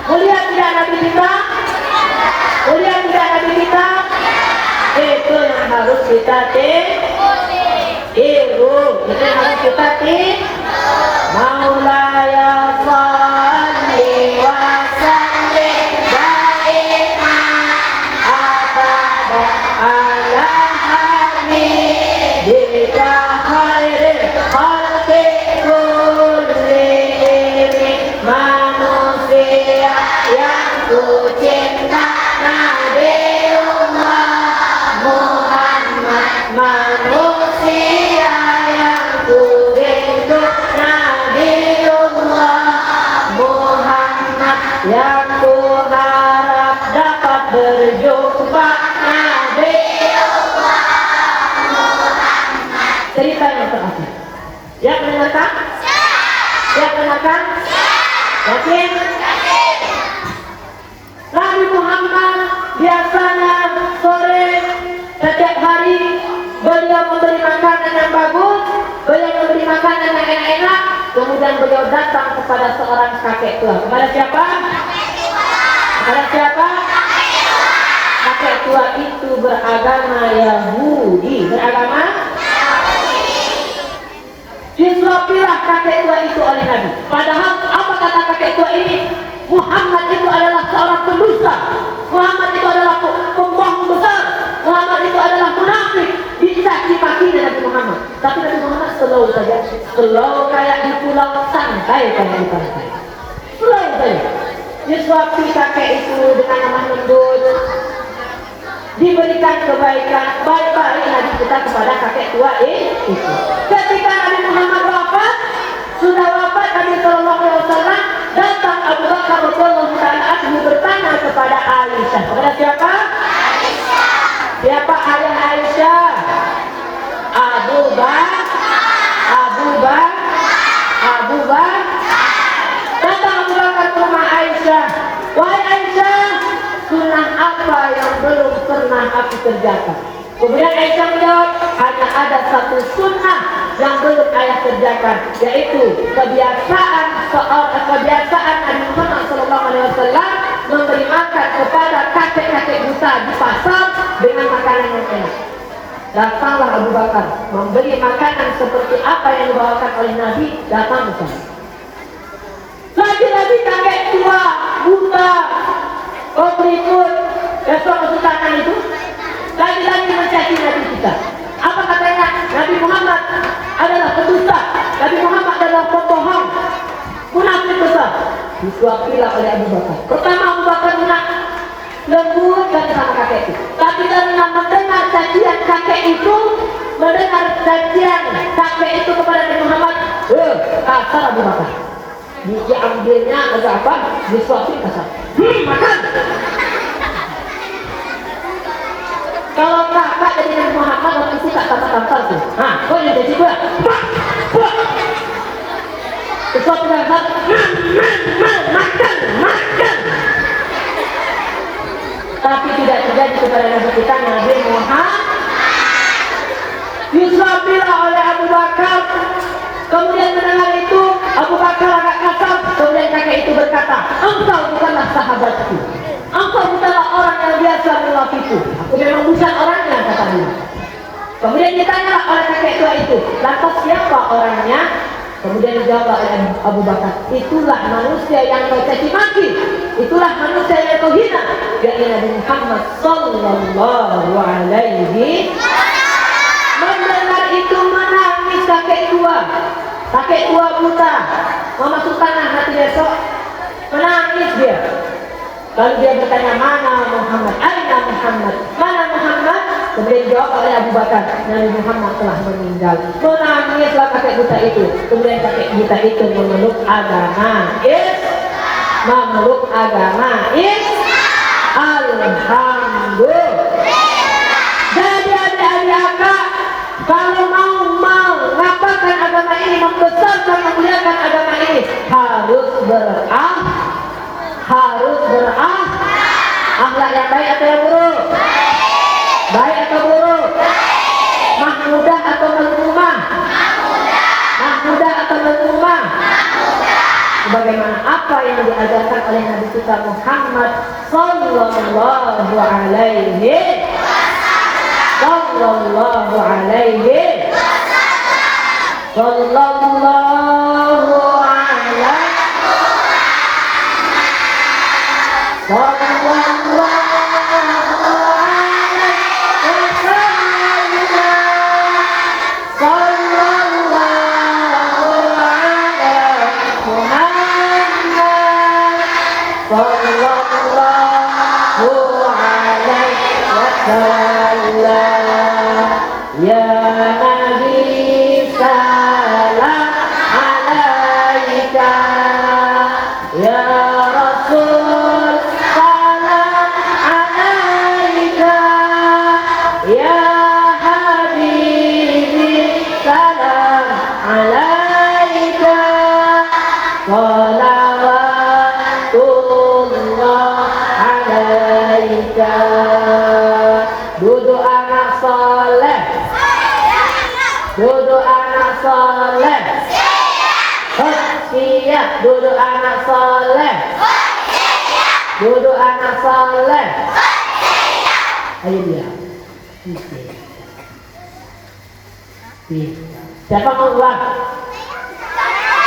Mulia tidak Nabi kita? Mulia tidak Nabi kita? Itu yang harus kita tiru. Itu yang harus kita tiru. Maulaya salli wa sallim da'iman abada ala habibika khairil khalqi kullihim. Manusia yang ku cinta Nabiullah Muhammad, manusia yang ku rindu Nabiullah Muhammad, yang ku harap dapat berjumpa Nabiullah Muhammad. Cerita yang terakhir. Yang mendengarkan? Yang mendengarkan? Yakin? Nabi Muhammad biasanya sore setiap hari beliau memberi makanan yang bagus, beliau memberi makanan yang enak-enak. Kemudian beliau datang kepada seorang kakek tua. Kepada siapa? Kepada siapa? Kakek tua itu beragama Yahudi. Beragama? Disuapilah kakek tua itu oleh Nabi. Padahal apa kata kakek tua ini? Muhammad itu adalah seorang pendusta. Muhammad itu adalah pembohong besar. Muhammad itu adalah munafik. Dicaci maki Nabi Muhammad. Tapi Nabi Muhammad slow saja. Slow kayak di pulau, santai kayak di pantai. Slow saja. Disuapi kakek itu dengan amat lembut. Diberikan kebaikan, baik-baik Nabi kita kepada kakek tua itu. Ketika Nabi Muhammad wafat, sudah wafat Nabi Sallallahu Alaihi Wasallam, datang Abu Bakar radhiyallahu taala anhu bertanya kepada Aisyah. Kepada siapa? Aisyah. Siapa ayah Aisyah? Abu Bakar. Datang Abu Bakar ke rumah Aisyah. Wahai Aisyah, sunnah apa yang belum pernah aku kerjakan? Kemudian Aisyah menjawab, hanya ada satu sunnah yang belum ayah kerjakan, yaitu kebiasaan Nabi Muhammad SAW memberi makan kepada kakek-kakek buta di pasar dengan makanan yang enak. Datanglah Abu Bakar memberi makanan seperti apa yang dibawakan oleh Nabi, datang ke sana. Lagi-lagi kakek tua, buta, berikut, besok masuk tangan itu, lagi-lagi mencaci Nabi kita. Apa katanya? Nabi Muhammad adalah pendusta, Nabi Muhammad adalah pembohong, munafik besar. Disuapilah oleh Abu Bakar. Pertama Abu Bakar lembut dan sama kakek itu. Tapi karena mendengar cacian kakek itu, kepada Nabi Muhammad, kasar Abu Bakar. Diambilnya agak apa? Disuapin kasar. Makan. Kalau kakak jadi Nabi Muhammad waktu itu tak tampar tuh. Kau yang jadi gua. Sesuatu yang kasar. Makan. Tapi tidak terjadi kepada Nabi kita Nabi Muhammad. Disuapilah oleh Abu Bakar. Kemudian mendengar itu Abu Bakar agak kasar. Kemudian kakek itu berkata, engkau bukanlah sahabatku, engkau bukanlah orang yang biasa itu. Lantas siapa orangnya? Kemudian dijawab oleh Abu Bakar, itulah manusia yang kau caci maki, itulah manusia yang kau hina, yakni Nabi Muhammad sallallahu alaihi. Mendengar itu menangis kakek tua buta, mau masuk tanah nanti besok, menangis dia. Lalu dia bertanya, mana Muhammad? Aina Muhammad? Mana Muhammad? Kemudian dijawab oleh Abu Bakar, Nabi Muhammad telah meninggal. Menangislah kakek buta itu. Kemudian kakek buta itu memeluk agama Alhamdulillah. Jadi adik-adik kakak, kalau mau mengapakan agama ini, membesarkan, memuliakan agama ini, harus akhlak yang baik atau yang buruk? Baik atau buruk? Mahmudah atau mazmumah? Mahmudah atau mazmumah? Sebagaimana apa yang diajarkan oleh Nabi kita Muhammad sallallahu alaihi ya Nabi salam alaika, ya Rasul salam alaika, ya Habibi salam alaika, salawatullah alaika. Duduk anak soleh, duduk anak soleh, siap. Duduk anak soleh, duduk anak soleh. Ayo dia. Siapa mau uang?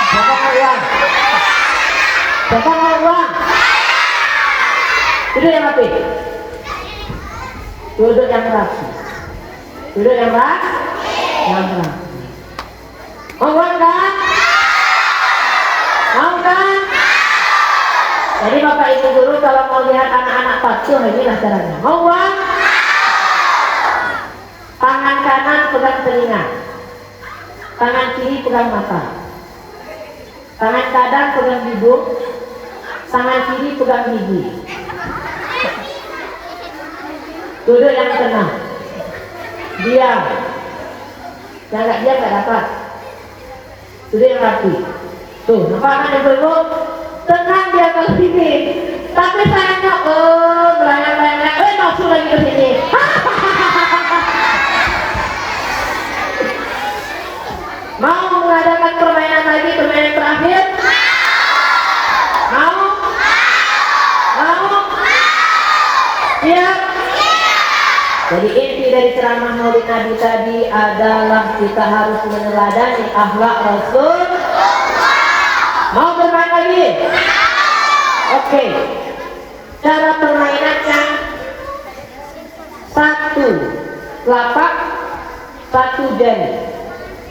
Siapa mau uang? Siapa mau uang? Duduk yang rapi. Duduk yang rapi. Duduk yang rapi. Yang rapi. Mau uang kan? Mau kan? Jadi Bapak Ibu Guru kalau mau lihat anak-anak patuh, inilah caranya. Mau uang? Tangan kanan pegang telinga, tangan kiri pegang mata, tangan kanan pegang hidung, tangan kiri pegang gigi. Duduk yang tenang, diam. Yang nggak diam nggak dapat. Duduk yang rapi. Tuh, nampak kan ibu-ibu? Tenang dia ke sini. Tapi sayangnya, melayang-layang, masuk lagi ke sini. Mau mengadakan permainan lagi, permainan terakhir? Mau? Siap? Jadi inti dari ceramah Maulid Nabi tadi adalah kita harus meneladani akhlak Rasul. Mau bermain lagi? Oke. Cara permainannya, satu telapak, satu jari,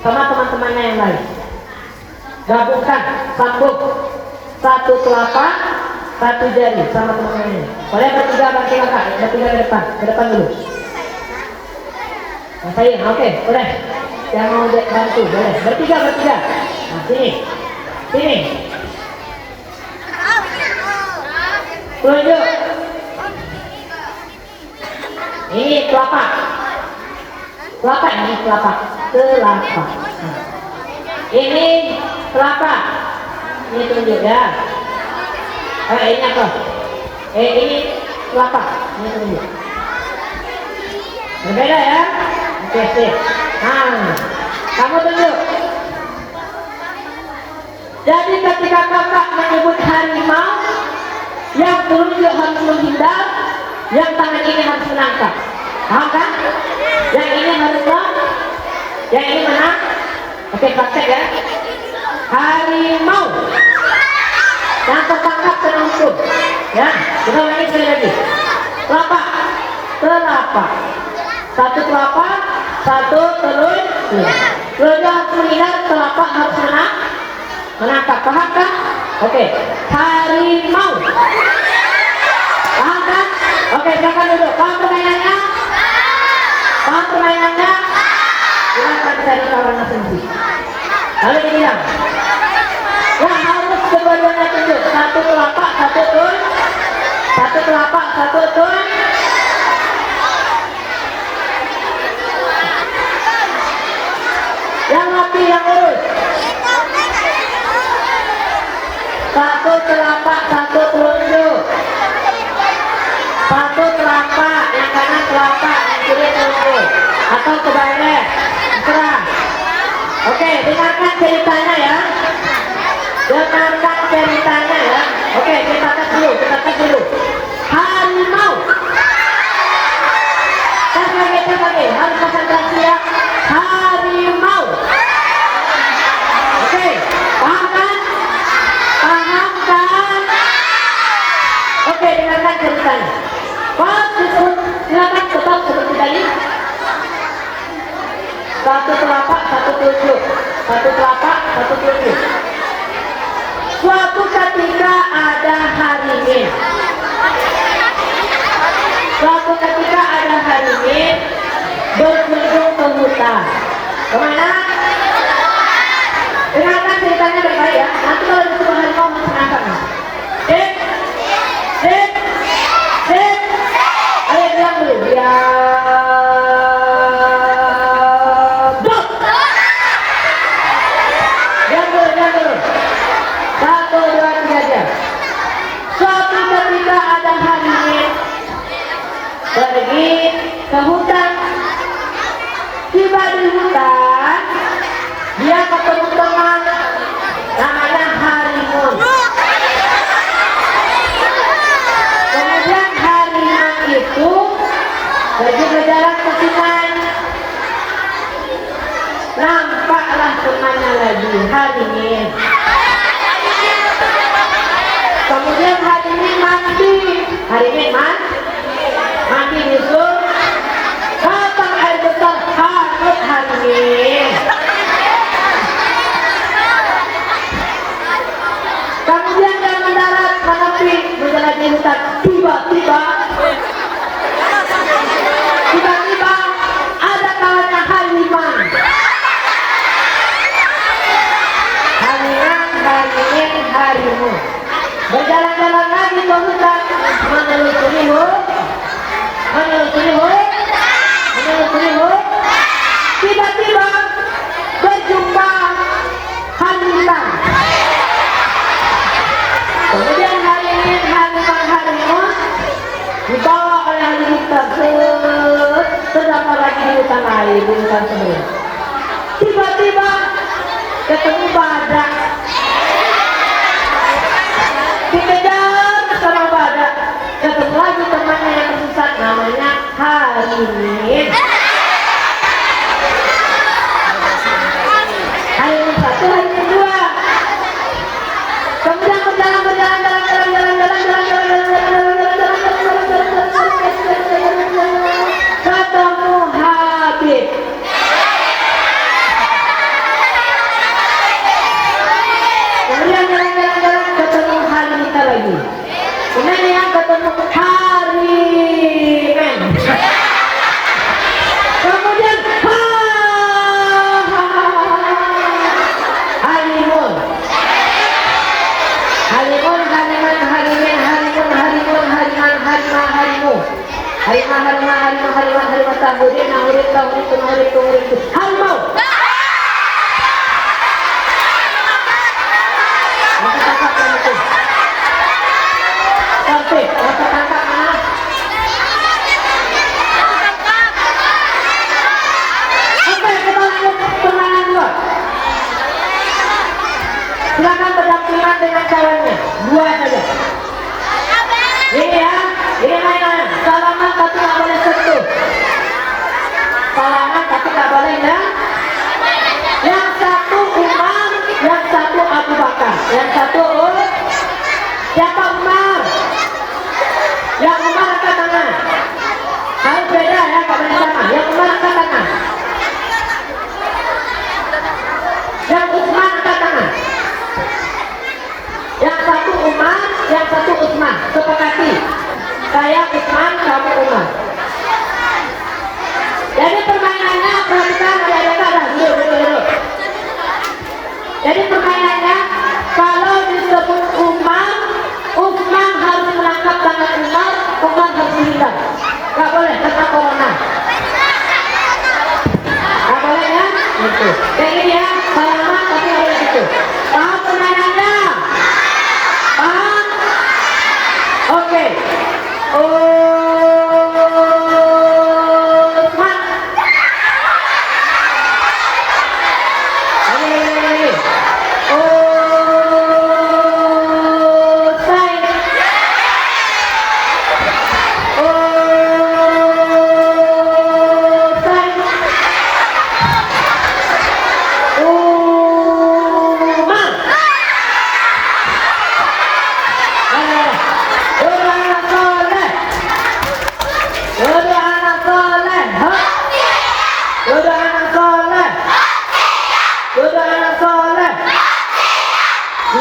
sama teman-temannya yang lain. Gabungkan, sambung. Satu telapak, satu jari, sama teman-temannya. Boleh bertiga bantu kakak, bertiga ke depan dulu. Nah, saya, oke, boleh. Yang mau bantu, boleh. Bertiga. Nah, sini. Tunjuk. Ini telapak. Ini telapak. Nah. Ini telapak. Ini tunjuk ya. Ini apa? Ini telapak. Ini tunjuk. Berbeda ya? Oke, sip. Nah, kamu tunjuk. Jadi ketika kakak menyebut harimau, yang telunjuk harus menghindar, yang tangan ini harus menangkap. Paham kan? Yang ini harus Yang ini menang. Oke, praktek ya. Harimau. Yang tertangkap kena hukum. Ya, kita ulangi sekali lagi. Telapak, telapak. Satu telapak, satu telur. Telurnya harus menghindar, telapak harus menangkap. Paham kan? Oke. Harimau. Paham kan? Oke, silakan duduk. Paham permainannya? Paham permainannya? Silakan cari kawan asumsi. Lalu dibilang, yang harus kedua-duanya tunjuk. Satu telapak, satu tun. Satu telapak, satu tun. Yang rapi, yang lurus. Satu telapak, satu telunjuk. Satu telapak, yang kanan telapak, yang kiri telunjuk. Atau kebalik, serah. Oke, dengarkan ceritanya ya. Dengarkan ceritanya ya. Oke, kita tes dulu. Harimau. Tes lagi. Harus konsentrasi ya. Harimau. Oke, paham kan? Oke, dengarkan ceritanya. Silakan tetap seperti tadi. Satu telapak, satu telunjuk. Satu telapak, satu telunjuk. Suatu ketika ada harimau. Suatu ketika ada harimau berkunjung ke hutan. Kemana? Dengarkan ceritanya baik-baik ya. Nanti kalau disuruh harimau menangkap. Ayo bilang dulu. Ya. Satu, dua, tiga aja. Suatu ketika ada harimau pergi ke hutan. Tiba di hutan, dia ketemu teman namanya harimau. Kemudian harimau itu pergi berjalan ke sungai. Nampaklah temannya lagi, harimau. Kemudian harimau mandi. Mandi di sungai. Datang air besar, hanyut harimau. Kemudian dia mendarat, menepi, menjelajahi hutan. Tiba-tiba ada kawannya harimau. Harimau berjalan-jalan lagi ke hutan, menelusuri tiba-tiba berjumpa harimau. Kemudian harimau dibawa oleh harimau terdapat lagi di hutan lain, di hutan sebelum. Tiba-tiba ketemu badak. Dikejar sama badak. Ketemu lagi temannya yang tersesat, namanya harimau. Harimau satu, harimau dua. Kemudian berjalan. Ketemu Habib. Kemudian jalan ketemu harimau lagi. Kemudian yang ketemu harimau. Kemudian harimau. Silakan berdampingan dengan kawannya, dua saja. Ini ya, ini mainan. Salaman tapi nggak boleh sentuh. Salaman tapi nggak boleh Bakar. Yang satu siapa Umar? Yang Umar angkat tangan. Harus beda ya, Pak sama. Yang Umar angkat tangan. Yang Utsman angkat tangan. Yang satu Umar, yang satu Utsman. Sepakati. Saya Utsman, kamu Umar. Jadi permainannya perhatikan ada dulu. Jadi permainannya kalau disebut Umar, Utsman harus menangkap tangan Umar, Umar harus menghindar. Gak boleh karena corona. Gak boleh ya? Gitu. Jadi ya, salaman tapi harus gitu. Paham permainannya? Paham? Oke. Utsman.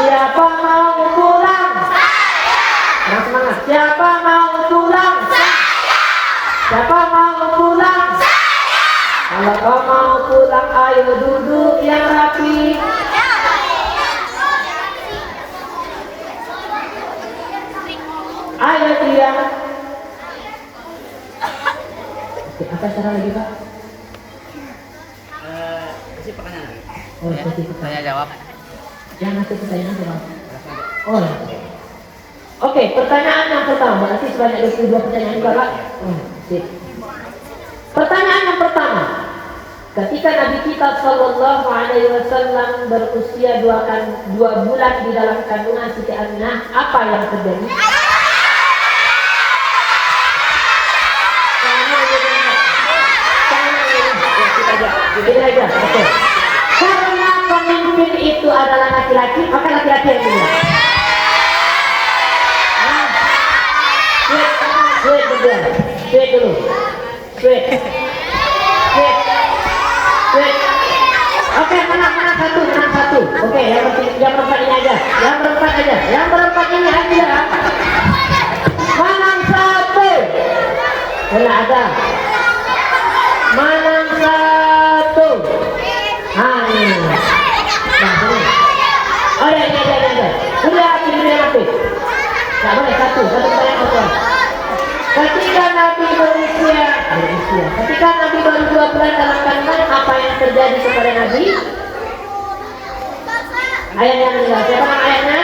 Siapa mau pulang? Semangat. Siapa mau pulang? Siapa mau pulang? Kalau kau mau pulang, ayo duduk yang rapi. Ayo diam. Oke, apa cara lagi Pak?
Kasih pertanyaan lagi.
Oh, kasih pertanyaan.
Saya jawab.
Yang ngasih pertanyaan apa? Oh, ya. Oke, pertanyaan yang pertama. Berarti sebanyak 22 pertanyaan juga Pak. Sip. Pertanyaan yang pertama. Ketika Nabi kita Shallallahu Alaihi Wasallam berusia 2 bulan di dalam kandungan Siti Aminah, apa yang terjadi? Gini aja, oke. Karena pemimpin itu adalah laki-laki, maka laki-laki yang dulu. Sweet berdua, sweet dulu, sweet. Oke, menang satu. Oke, yang berempat ini aja, yang berempat ini aja. Menang satu. Benar ada. Menang satu. Ini. Oh ya. Udah api. Gak boleh satu pertanyaan kotor. Ketika Nabi baru 2 bulan dalam kandungan, apa yang terjadi kepada Nabi? Ayahnya meninggal. Siapa nama ayahnya?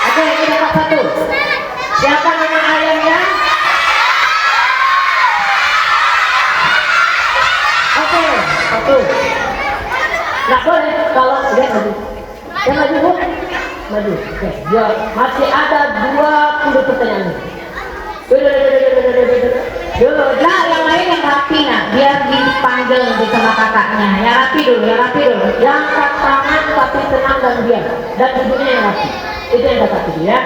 Oke, kita dapat satu. Siapa nama ayahnya? Oke, satu. Nggak boleh kalau dia maju. Yang maju Bu? Maju. Oke, ya, masih ada 20 pertanyaan. Dulu, nah yang lain yang rapi nah, biar dipanggil di sama kakaknya. Yang rapi dulu. Yang angkat tangan tapi tenang dan diam. Dan duduknya yang rapi. Itu yang dapat dulu ya.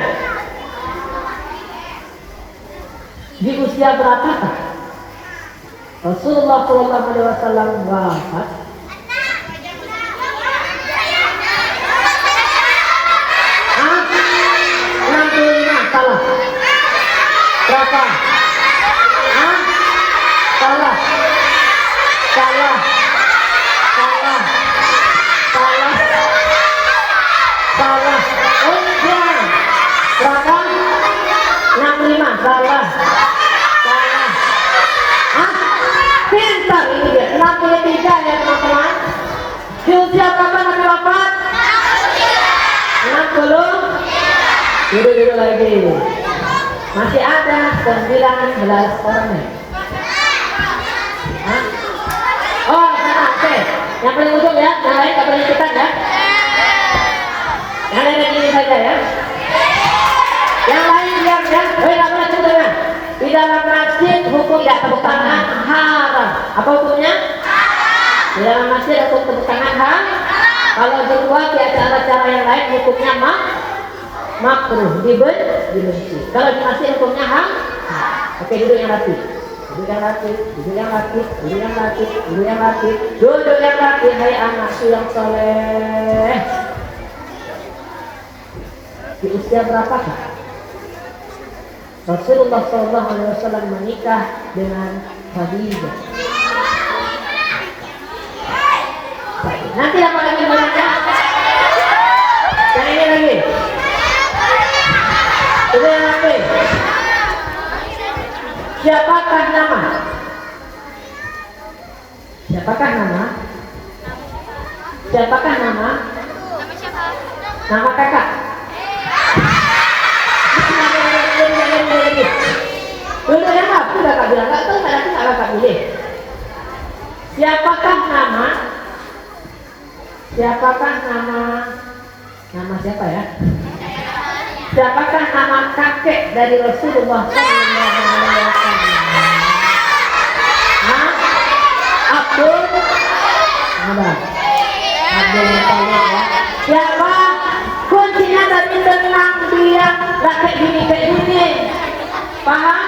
Di usia berapakah Rasulullah SAW wafat? Salah. Berapa? Salah. Enggak. Berapa? 65. Salah. Pintar ini dia. 63 ya teman-teman. Di usia berapa Nabi wafat? 60. Duduk lagi. Masih ada 19 orang nih. Oh, sana, oke. Yang paling ujung ya, yang lain gak boleh ikutan ya. Yang lain ini saja ya. Yang lain diam ya. Gak boleh ikutan. Di dalam masjid hukum tidak tepuk tangan haram. Apa hukumnya? Di dalam masjid hukum tepuk tangan haram. Kalau di luar di acara-acara yang lain hukumnya makruh, dibenci. Kalau di masjid hukumnya haram. Oke, duduk yang rapi. Duduk yang rapi, duduk yang rapi, duduk yang rapi, duduk yang rapi, duduk yang rapi. Hai anakku yang soleh. Di usia berapakah Rasulullah SAW menikah dengan Khadijah? Nanti apa lagi banyak? Yang ini lagi. Duduk yang rapi. Siapakah nama? Siapakah nama? Siapakah nama?
Nama siapa?
Nama kakak. Dulu yang aku udah kak bilang, gak tahu nanti gak kakak pilih. Siapakah nama? Siapakah nama? Nama siapa ya? Siapakah nama kakek dari Rasulullah SAW? Abdul Muthalib ya. Siapa? Kuncinya tadi tenang dia, gak kayak gini. Paham?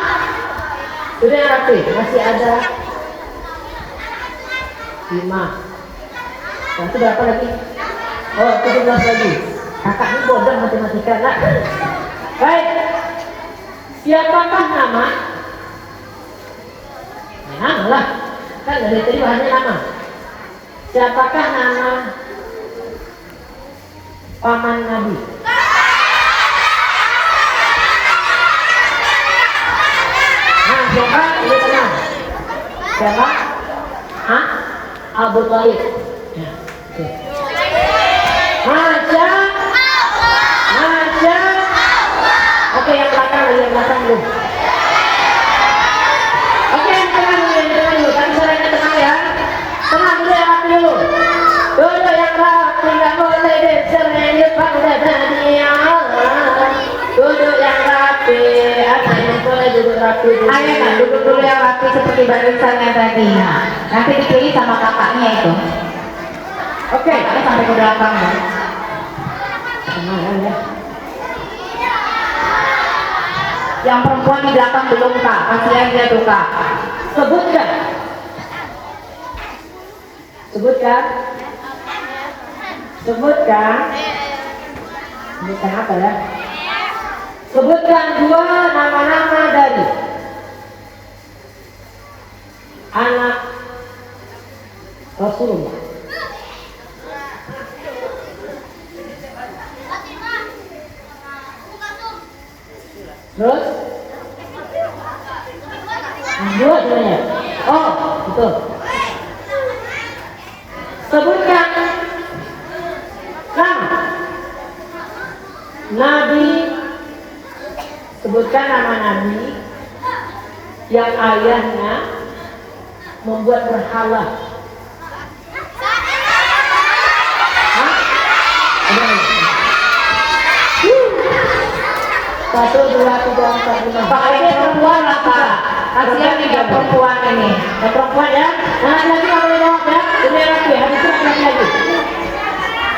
Sudah rapi, masih ada 5. Nanti berapa lagi? Oh, 17 lagi. Kakak ini bodoh matematika lah. Baik. Siapakah nama? Nama lah. Kan dari tadi bahannya nama. Siapakah nama paman Nabi? Nah, siapa? Ini tenang. Siapa? Hah? Abu Thalib. Ya. Masya. Oke, yang belakang dulu. Oke, yang tenang dulu. Kan suaranya tenang ya. Tenang dulu, yang rapi dulu. Dulu yang rapi, nggak boleh diserempet pada dunia. Duduk yang rapi, apa yang boleh duduk rapi dulu.
Ayo kan, duduk dulu yang rapi seperti barisan yang tadi. Nah, nanti dipilih sama kakaknya itu.
Oke,
Kakaknya sampai ke belakang ya.
tenang ya.
Yang perempuan di belakang belum kak, kasihan dia tuh kak.
Sebutkan. Sebutkan apa ya? Sebutkan 2 nama-nama dari anak Rasulullah. Terus? Dua sebenarnya. Oh, betul. Sebutkan nama Nabi. Sebutkan nama Nabi yang ayahnya membuat berhala. Hah? 1, 2, 3, 4, 5.
Pakainya perempuan lah kak. Kasihan nih yang perempuan ini.
Yang perempuan ya. Nah, lagi nggak boleh jawab ya. Duduk yang rapi. Habis itu lagi.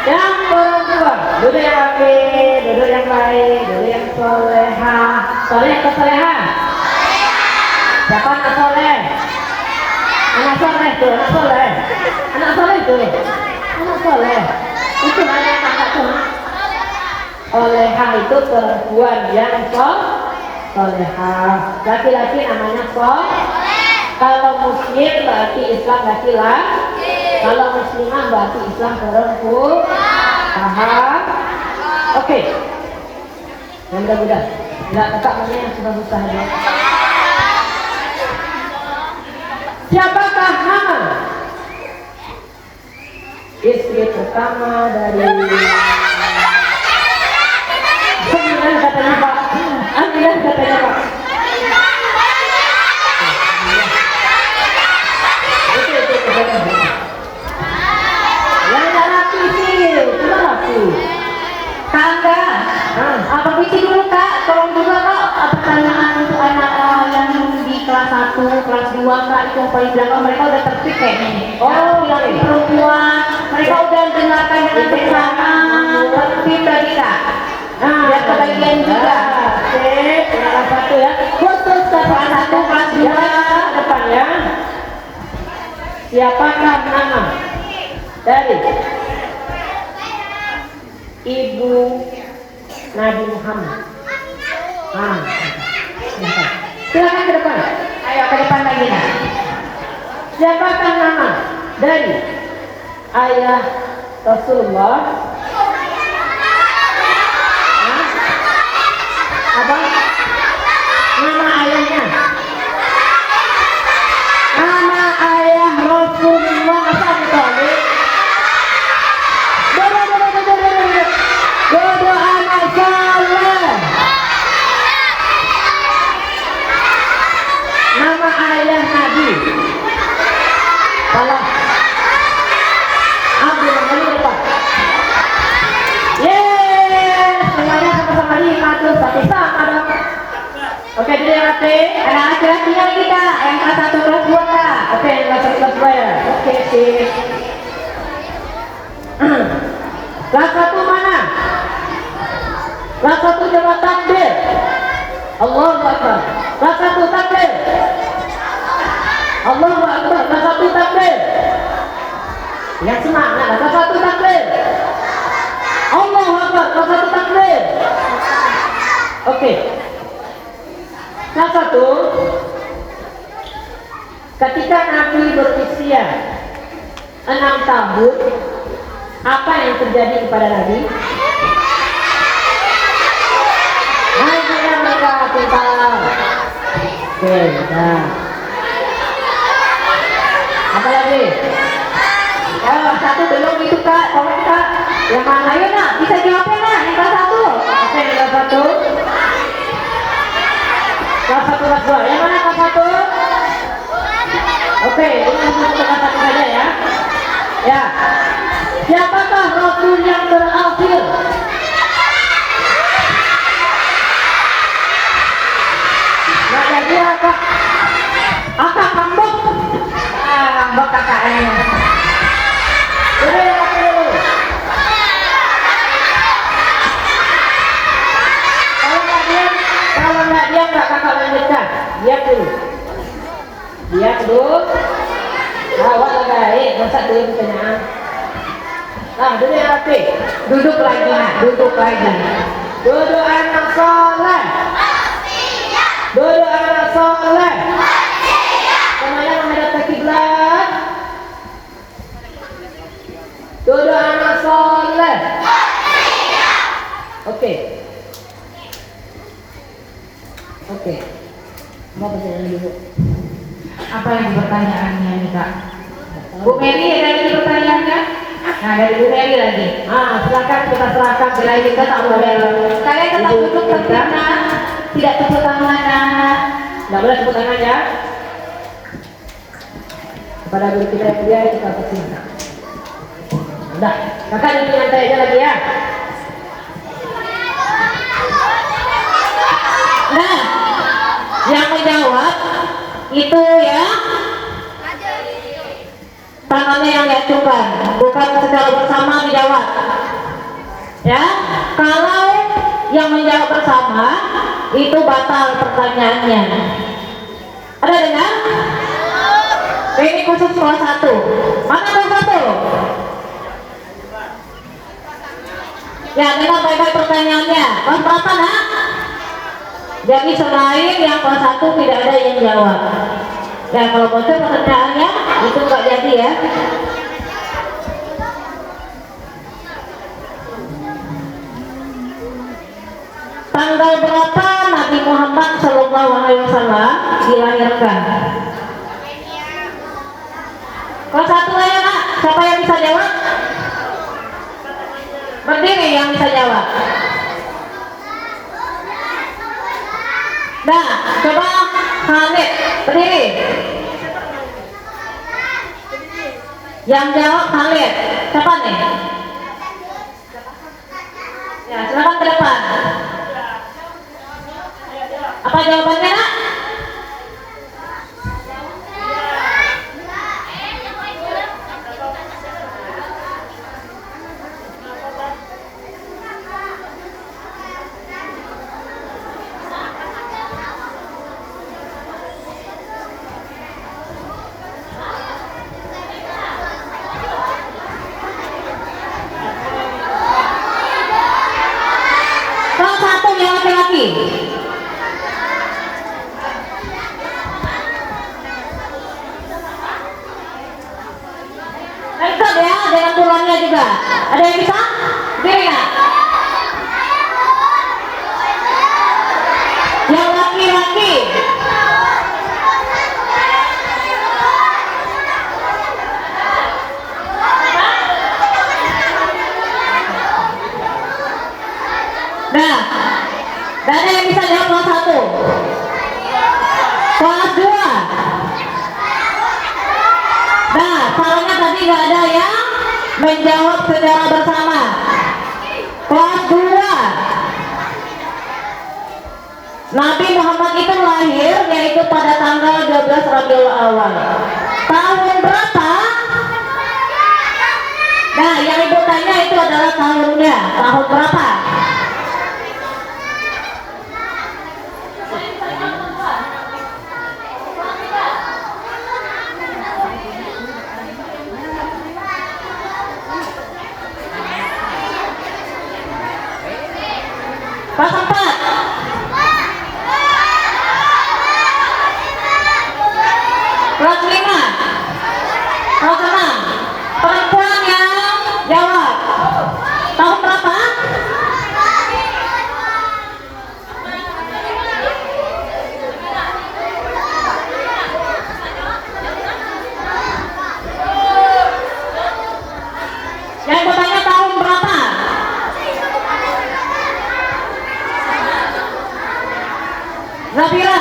Yang perempuan. Duduk yang rapi. Duduk yang baik. Duduk yang soleha. Soleh atau soleha? Siapa anak soleh? Anak soleh tuh. Anak soleh. Anak soleh tuh. Anak soleh. Itu hanya kakak tuh. Soleha itu perempuan yang soleha. Laki-laki namanya Kalau muslim berarti Islam laki-laki. Kalau muslimah berarti Islam perempuan. Paham? Oke. Yang mudah-mudahan. Enggak kakaknya yang susah-susah ya. Siapakah nama istri pertama dari Aminah katanya Pak. Aminah katanya Pak. Yang tidak rapi sih, cuma rapi.
Tangga. Apa visi dulu kak? Tolong juga kak pertanyaan untuk anak yang di kelas kelas 1, kelas 2 kak, itu yang paling belakang mereka udah tertib kayaknya nih.
Oh,
laki perempuan, mereka udah dengarkan dengan bersama, tertib tadi kak.
Nah,
Biar kebagian juga.
Oke, kelas 1 ya. Khusus
Kelas 1, kelas 2.
ya, depan ya. Siapakah nama dari Ibu Nabi Muhammad? Silakan ke depan.
Ayo ke depan lagi nak.
Siapakah nama dari ayah Rasulullah? Hah? Apa? Nama ayahnya? Nama ayah Rasulullah sallallahu. Dodo anak saleh. Nama ayah Nabi. Salah. Abdul Rahman depan. Yeay, semuanya sama-sama dimaklum tapi sama dong. Oke, jadi yang hati.
Anak laki-lakinya lagi kak, yang kelas 1, kelas 2 kak.
Oke, yang kelas 1 kelas 2 ya. Oke, sih. Kelas 1 mana? Kelas 1 jawab takbir. Allahu Akbar. Kelas 1 takbir. Allahu Akbar. Kelas 1 takbir. Yang semangat. Kelas 1 takbir. Allahu Akbar. Kelas 1 takbir. Oke. Kelas 1. Ketika Nabi berusia 6 tahun, apa yang terjadi kepada Nabi? Mereka pintar. Oke, nah. Apa lagi?
Oh, 1 belum itu kak, tolong kak. Yang mana? Ayo nak, bisa jawabnya nak, yang kelas 1.
Oke, kelas 1. Kelas 1, kelas 2. Yang mana kelas 1? Oke, ini masuk ke kelas 1 saja ya. Ya. Siapakah Rasul yang terakhir? Nah, jadi apa? Apa kambok?
Ngambek kakaknya.
Udah ya, oke dulu. Kalau nggak dia nggak kakak lanjutkan. Diam dulu. Diam dulu. Awak lah baik, masa dulu pertanyaan. Nah, dulu yang rapi.
Duduk lagi nak, duduk lagi.
Duduk anak soleh. Duduk anak soleh. Semuanya menghadap ke kiblat. Duduk anak soleh. Oke. Oke. Mau pertanyaan dulu.
Apa yang pertanyaannya nih kak? Bu Mary ada lagi pertanyaannya? Nah dari Bu Mary lagi.
Silakan kita serahkan
Bila kita tak boleh. Kalian tetap duduk tertibna, tidak tepuk tangan.
Nggak boleh tepuk tangan ya. Kepada guru kita yang mulia kita persilahkan. Udah, kakak jadi nyantai aja lagi ya.
Nah, yang menjawab itu ya tangannya yang diacungkan, bukan secara bersama dijawab. Ya, kalau yang menjawab bersama itu batal pertanyaannya. Ada dengar? Ini khusus kelas 1. Mana kelas 1? Ya, dengar baik-baik pertanyaannya. Kelas berapa nak? Jadi selain yang kelas 1 tidak ada yang jawab. Ya kalau bocor pertanyaannya itu nggak jadi ya. Tanggal berapa Nabi Muhammad SAW dilahirkan? Kelas 1 aja nak. Siapa yang bisa jawab? Berdiri yang bisa jawab. Nah, coba Khalid berdiri. Yang jawab Khalid. Siapa nih? Ya, silakan ke depan. Apa jawabannya nak? Kelas 1 yang laki-laki. Ikut ya dengan tulannya juga. Ada yang bisa? Berdiri nggak? Yang laki-laki. Nah, gak ada yang bisa jawab kelas 1. Kelas 2. Nah, soalnya tadi gak ada yang menjawab secara bersama. Kelas 2. Nabi Muhammad itu lahir yaitu pada tanggal 12 Rabiul Awal. Tahun berapa? Nah, yang ibu tanya itu adalah tahunnya. Tahun berapa? Kelas 4. Kelas 5. Kelas 6. Perempuan yang jawab. Tahun berapa? Yang bertanya tahun berapa? Zafira,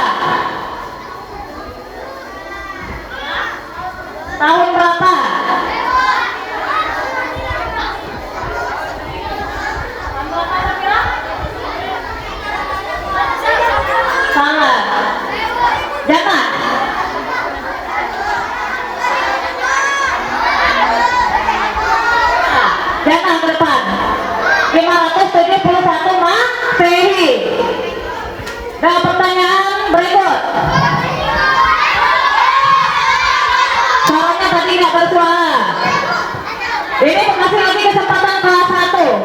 tahun berapa? Salah. Jaka. Jaka ke depan. 571 Masehi. Nah, pertanyaan berikut. Soalnya tadi nggak bersuara. Ini kasih lagi kesempatan kelas 1.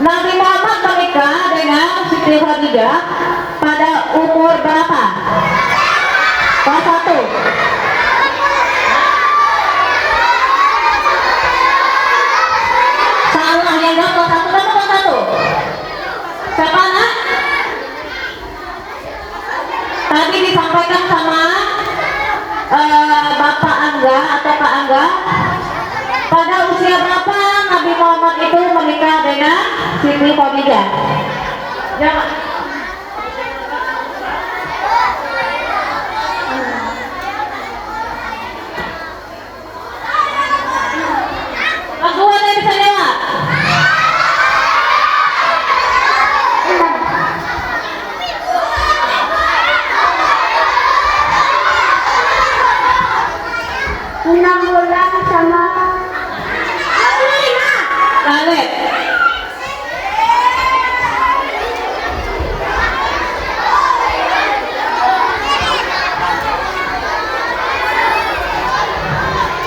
Nabi Muhammad menikah dengan Siti Khadijah pada umur berapa? Kelas 1. Salah, yang jawab kelas 1. Kamu kelas 1? Siapa nak? Tadi disampaikan sama Bapak Angga atau Pak Angga, pada usia berapa Nabi Muhammad itu menikah dengan Siti Khadijah? Jawab. Aku ada yang bisa jawab.
Sama
Khalid.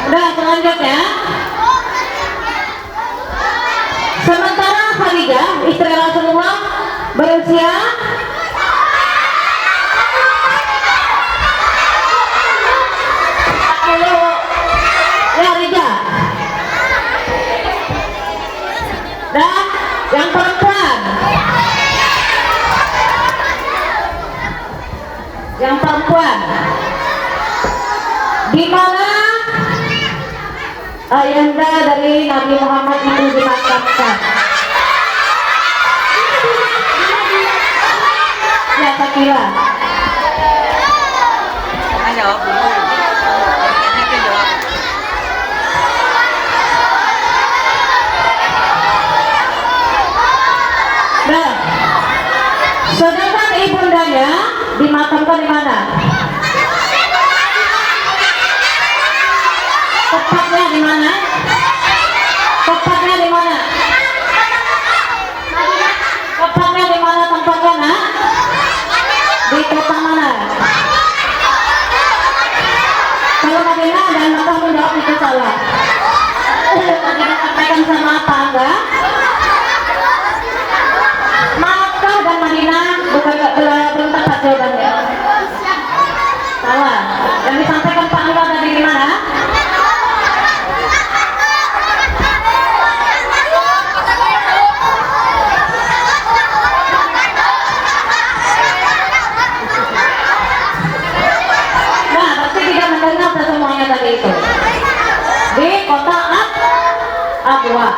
Udah, selanjutnya. Sementara Khadijah, istri Rasulullah, berusia 40. Ya, Rija. Dan yang perempuan. Yang perempuan. Di mana ayahanda dari Nabi Muhammad itu dimakamkan? Ya, Sakila.
Jawab dulu. Kayaknya jawab.
Nah, sedangkan ibundanya dimakamkan di mana? Tepatnya di mana? Tepatnya di mana? Tepatnya di mana tempatnya, nak? Di kota mana? Madina dan Makkah menjawab itu salah. Tadi disampaikan sama Pak Angga. Makkah dan Madinah bukan belum tepat jawabannya. Salah. Yang disampaikan Pak Angga tadi di mana? Nah, pasti tidak mendengar semuanya tadi itu. Di kota Abwa.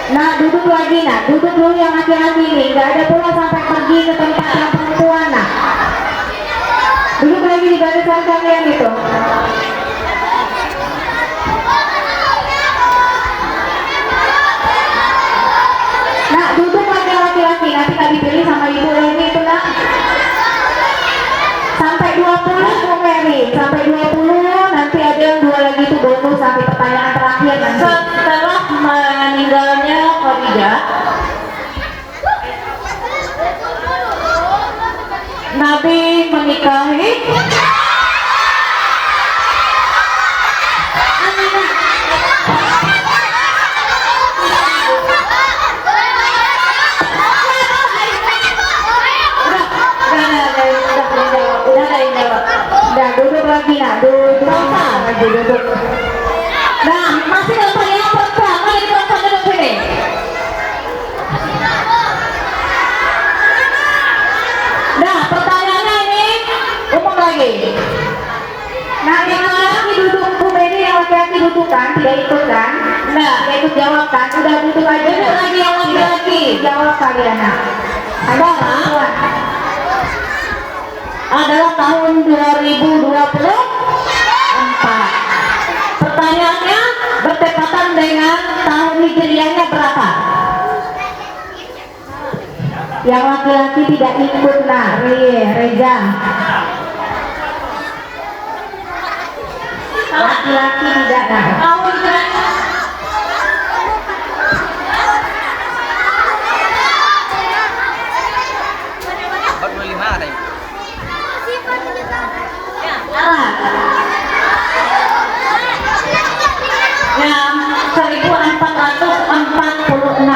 Nah, duduk lagi, nah, duduk dulu yang laki-laki ini, nggak ada pula sampai pergi ke tempat yang perempuan, nah. Duduk lagi di barisan kalian itu. Nah, duduk lagi laki-laki, nanti tadi pilih sama ibu ini itu, nah. Sampai 20 Bu Mary, sampai 20 nanti ada yang dua lagi itu bonus sampai pertanyaan terakhir nanti. Setelah meninggalnya Khadijah, Nabi menikahi duduk lagi, nah, duduk. Nah, masih dalam yang perempuan, mari perempuan duduk sini. Nah, pertanyaannya ini umum lagi. Nah, yang laki-laki duduk, Bu Mary, yang laki-laki duduk kan, tidak ikut kan? Nah, tidak ikut jawab kan? Udah duduk aja. Duduk lagi yang laki-laki. Jawab kalian, nah. Ada perempuan. Adalah tahun 2024. Pertanyaannya bertepatan dengan tahun hijriahnya berapa? Yang laki-laki tidak ikut, nah, Reza. Laki-laki tidak, nah. Tahun hijriahnya
45 tadi.
Yang 1446.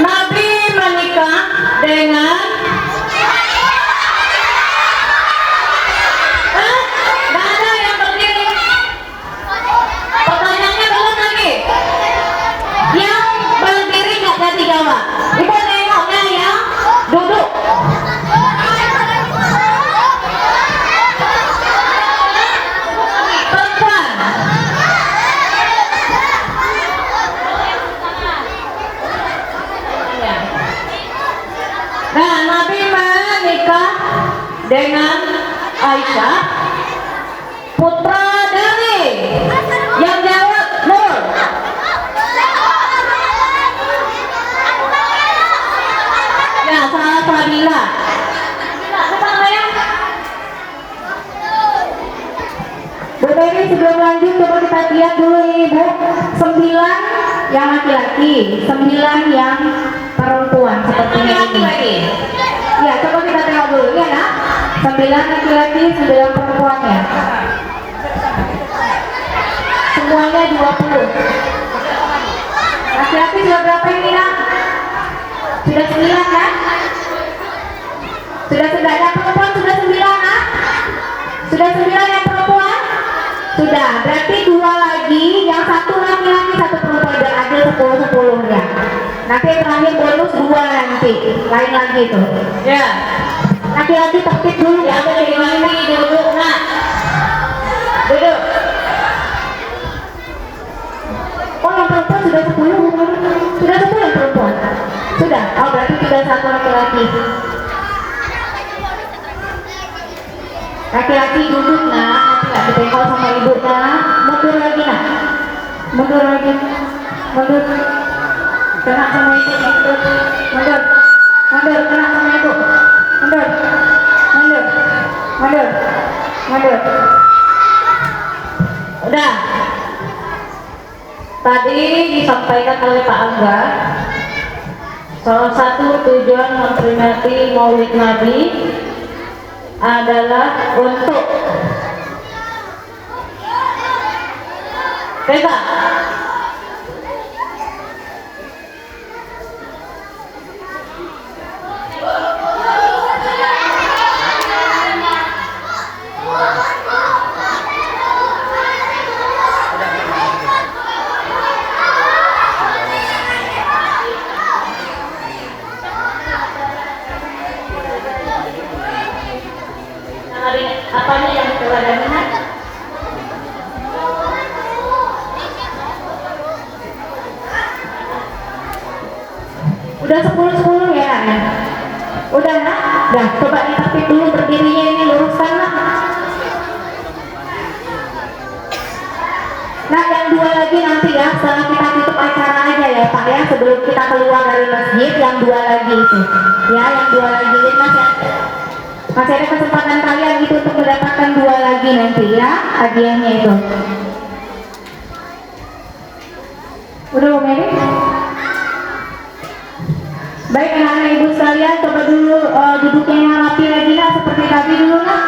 Nabi menikah dengan nggak ada yang berdiri. Pertanyaannya belum lagi. Yang berdiri nggak jadi jawab. Ibu nengoknya yang duduk. Perempuan. Nah, Nabi menikah dengan Aisyah, putra dari yang jawab Nur. Ya, salah Sabila. Bu Mary, sebelum lanjut coba kita lihat dulu ini Bu, 9 yang laki-laki, 9 yang perempuan sepertinya ini. Ya, coba kita tengok dulu ya, nak. 9 laki-laki, 9 perempuan ya. Semuanya 20. Laki-laki sudah berapa ini, nak? Sudah 9 kan? Sudah yang perempuan sudah 9, nak? Sudah 9 yang perempuan? Sudah, berarti 2 lagi, yang 1 laki-laki, 1 perempuan, dan ada 10 ya. Nanti terakhir bonus 2 nanti, lain lagi tuh. Ya. Laki-laki tertib dulu ya, dari ini duduk, nak. Duduk. Oh, yang perempuan sudah 10, sudah 10 yang perempuan. Sudah, oh berarti tinggal 1 laki-laki. Laki-laki duduk, nak. Nanti nggak ditengok sama ibu, nak. Mundur lagi, nak. Mundur lagi. Mundur. Kena sama ibu, mundur. Mundur. Mundur, kena sama ibu. Mundur. Mundur. Mundur. Mundur. Udah. Tadi disampaikan oleh Pak Angga Salah satu tujuan memperingati Maulid Nabi adalah untuk pegang apanya yang kewajiban? Udah 10-10 ya nak? Udah nak? Dah, coba ditertib dulu berdirinya ini, luruskan nak. Nah yang dua lagi nanti ya, setelah kita tutup acara aja ya Pak ya, sebelum kita keluar dari masjid, yang dua lagi itu ya, yang dua lagi ini masih ada kesempatan kalian itu untuk mendapatkan dua lagi nanti ya hadiahnya itu. Udah Bu Mary? Baik anak-anak ibu sekalian, coba dulu duduknya yang rapi lagi nak, seperti tadi dulu nak.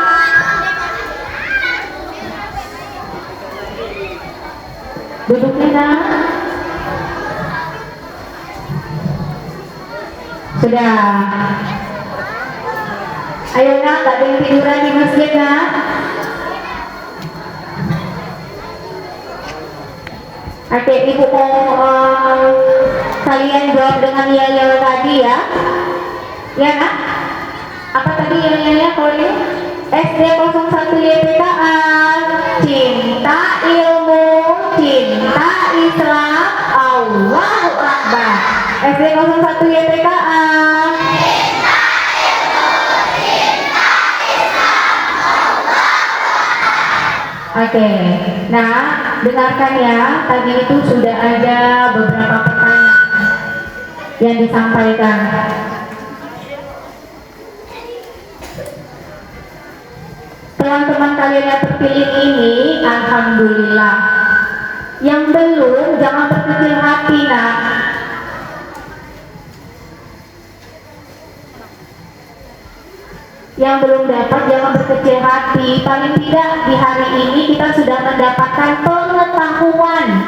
Duduknya nak. Sudah. Ayo nak, gak ada yang tiduran di masjid nak. Oke, ibu mau kalian jawab dengan ya tadi ya. Ya nak? Apa tadi ya kalau ini? SD 01 YPKA, cinta ilmu, cinta Islam, Allahu Akbar. SD 01 YPKA. Oke, nah dengarkan ya, tadi itu sudah ada beberapa pertanyaan yang disampaikan. Teman-teman kalian yang terpilih ini, alhamdulillah. Yang belum, jangan berkecil hati nak. Yang belum dapat jangan berkecil hati. Paling tidak di hari ini kita sudah mendapatkan pengetahuan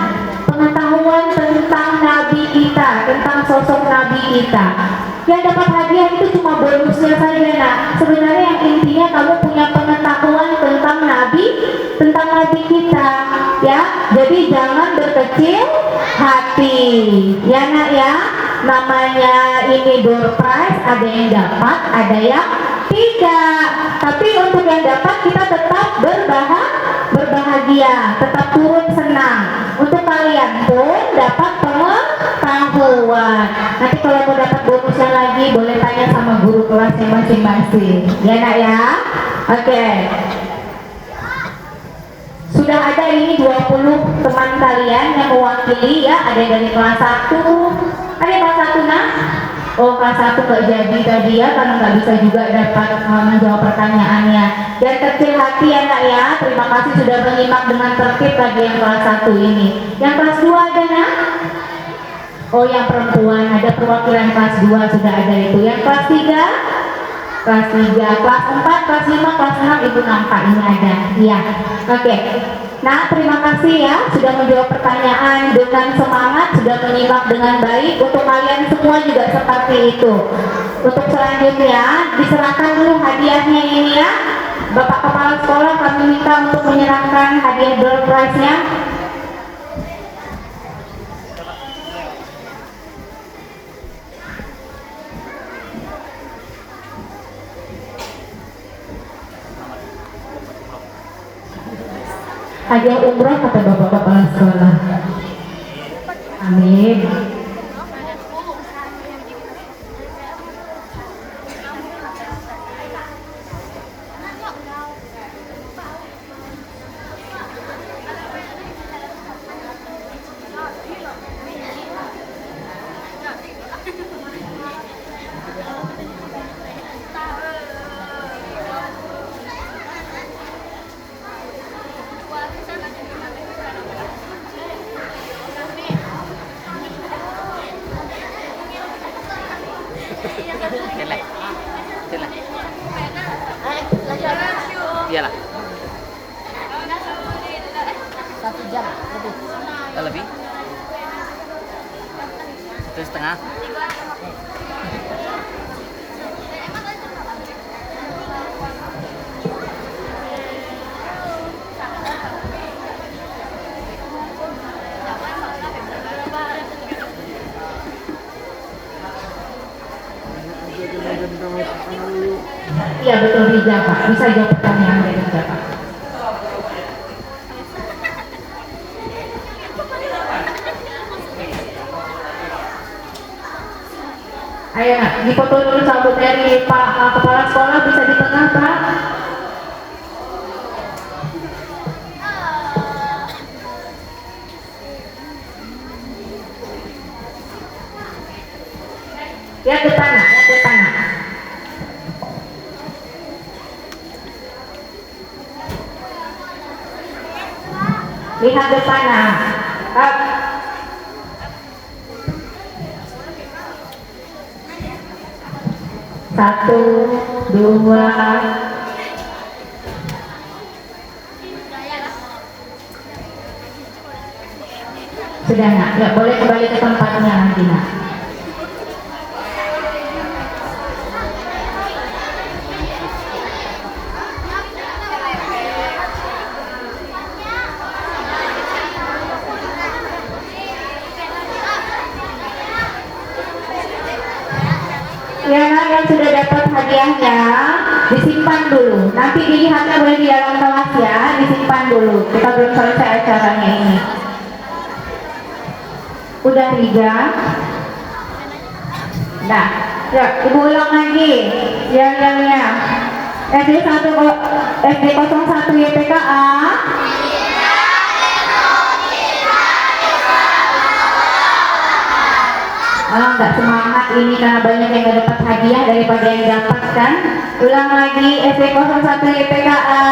tentang Nabi kita, tentang sosok Nabi kita. Yang dapat hadiah itu cuma bonusnya saja nak. Sebenarnya yang intinya kamu punya pengetahuan tentang Nabi kita ya. Jadi jangan berkecil hati ya nak ya. Namanya ini door prize, ada yang dapat, ada yang tidak. Tapi untuk yang dapat kita tetap berbahagia, tetap turun senang. Untuk kalian pun dapat pengetahuan. Nanti kalau mau dapat bonusnya lagi boleh tanya sama guru kelasnya masing-masing. Ya nak ya. Oke. Sudah ada ini 20 teman kalian yang mewakili ya. Ada yang dari kelas 1. Ada yang kelas 1 nak? Oh kelas 1 nggak jadi tadi ya, karena nggak bisa juga dapat menjawab pertanyaannya. Dan kecil hati ya nak ya, terima kasih sudah menyimak dengan tertib tadi yang kelas 1 ini. Yang kelas 2 ada nak? Oh yang perempuan, ada perwakilan kelas 2 sudah ada itu. Yang kelas 3? Kelas 3, kelas 4, kelas 5, kelas 6 ibu nampak ini ada. Iya, oke. Nah terima kasih ya sudah menjawab pertanyaan dengan semangat, sudah menyimak dengan baik. Untuk kalian semua juga seperti itu. Untuk selanjutnya diserahkan dulu hadiahnya ini ya. Bapak Kepala Sekolah kami minta untuk menyerahkan hadiah door prize-nya. Hadiah umroh kata Bapak Kepala Sekolah. Amin.
Jelek. Jelek. Iyalah.
1 jam lebih.
Lebih. 1,5.
Iya betul Rija Pak, bisa jawab pertanyaan dari Rija Pak. Ayo nak, dipoto dulu sambut dari Pak Kepala Sekolah, bisa di tengah Pak. Ya depan nak, ya depan nak. Lihat depan nak. Satu, dua. Sudah nak, ya boleh kembali ke tempatnya nanti nak. Ya nak, yang sudah dapat hadiahnya disimpan dulu. Nanti dilihatnya boleh di dalam kelas ya, disimpan dulu. Kita belum selesai acaranya ini. Udah Rija? Nah, ya ibu ulang lagi. Ya. SD 01 YPKA. Nggak semangat ini karena banyak yang nggak dapat hadiah daripada yang dapatkan. Ulang lagi, SD 01 YPKA.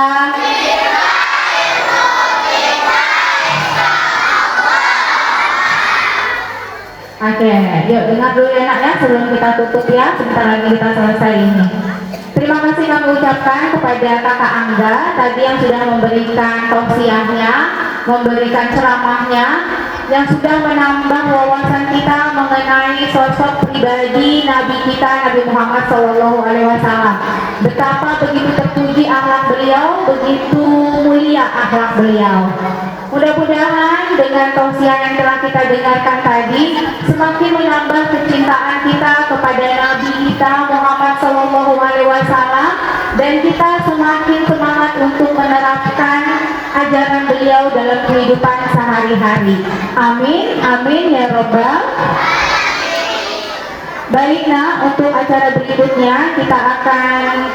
Oke, yuk dengar dulu ya nak ya sebelum kita tutup ya, sebentar lagi kita selesai ini. Terima kasih kami ucapkan kepada Kakak Angga tadi yang sudah memberikan tausiahnya, memberikan ceramahnya, yang sudah menambah wawasan kita mengenai sosok pribadi Nabi kita Nabi Muhammad SAW. Betapa begitu terpuji akhlak beliau, begitu mulia akhlak beliau. Mudah-mudahan dengan tausiah yang telah kita dengarkan tadi semakin menambah kecintaan kita kepada Nabi kita Muhammad SAW, dan kita semakin semangat untuk menerapkan ajaran beliau dalam kehidupan sehari-hari. Amin, amin ya robbal. Baik nah, untuk acara berikutnya kita akan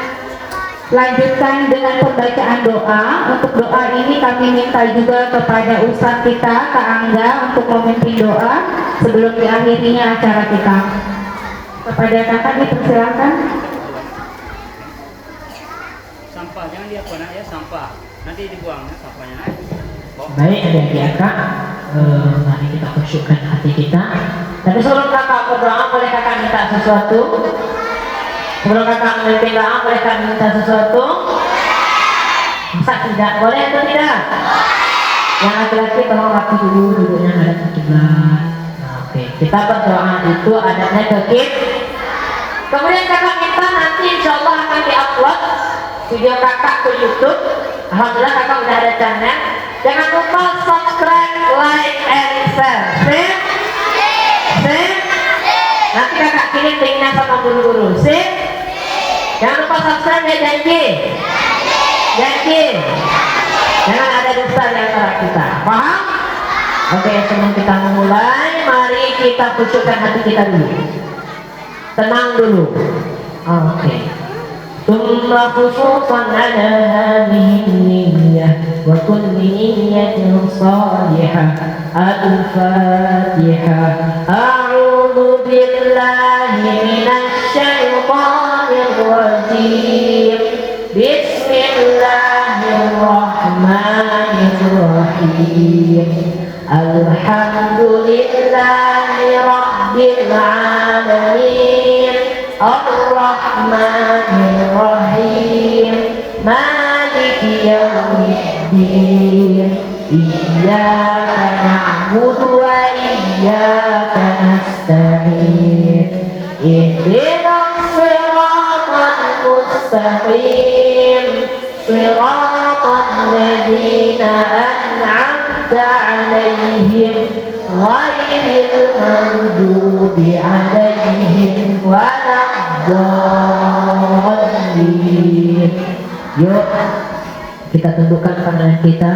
lanjutkan dengan pembacaan doa. Untuk doa ini kami minta juga kepada Ustadz kita Kak Angga untuk memimpin doa sebelum diakhirinya acara kita. Kepada kakak dipersilakan.
Sampah jangan diapa nak ya, sampah. Nanti dibuang ya sampahnya.
Baik adik-adik kakak, mari kita khusyukkan hati kita. Tapi sebelum kakak berdoa, boleh kakak minta sesuatu? Sebelum kakak memimpin doa, boleh kakak minta sesuatu? Masa tidak? Boleh atau tidak? Yang laki-laki tolong rapi dulu, duduknya ada ke kiblat. Nah, oke, kita berdoa itu adanya ke kiblat. Kemudian kakak minta nanti insya Allah akan diupload video kakak ke YouTube. Alhamdulillah kakak udah ada channel. Jangan lupa subscribe, like, and share. Sip? Sip? Nanti kakak kirim linknya sama guru-guru. Sip? Jangan lupa subscribe ya, janji. Janji. Jangan ada dusta di antara kita. Paham? Oke, sebelum kita memulai, mari kita khusyukkan hati kita dulu. Tenang dulu. Oke. ثم خصوصا على هذه النية وكل نية صالحة. الفاتحة. أعوذ بالله من الشيطان الرجيم. بسم الله الرحمن الرحيم. الحمد لله رب العالمين. Ar-Rahmanir-Rahim Maliki Yawmiddin Iyyaka na'budu wa iyyaka nasta'in Ihdinas siratal mustaqim Siratal ladzina an'amta 'alaihim ghairil maghdubi 'alaihim waladdallin. Yuk kita tundukkan pandangan kita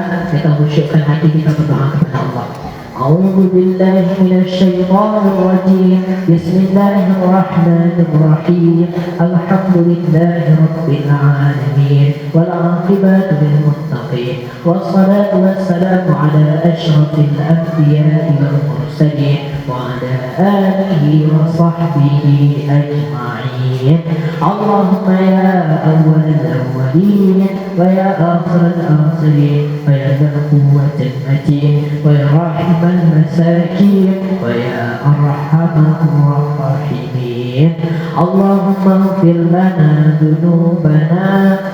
khusyukkan hati kita berdoa kepada Allah. A'udzu billahi minasy syaithanir rajim. Bismillahirrahmanirrahim. Alhamdulillahi rabbil alamin wal 'aqibatu lil muttaqin. Wassalatu wassalamu ala asyrafil anbiya'i wal mursalin wa ala alihi wa sahbihi ajma'in. Allahumma ya awwalal awwalin wa ya akhiral akhirin wa ya dzal quwwatil matin wa ya rahim المساكين ويا أرحم الراحمين اللهم اغفر لنا ذنوبنا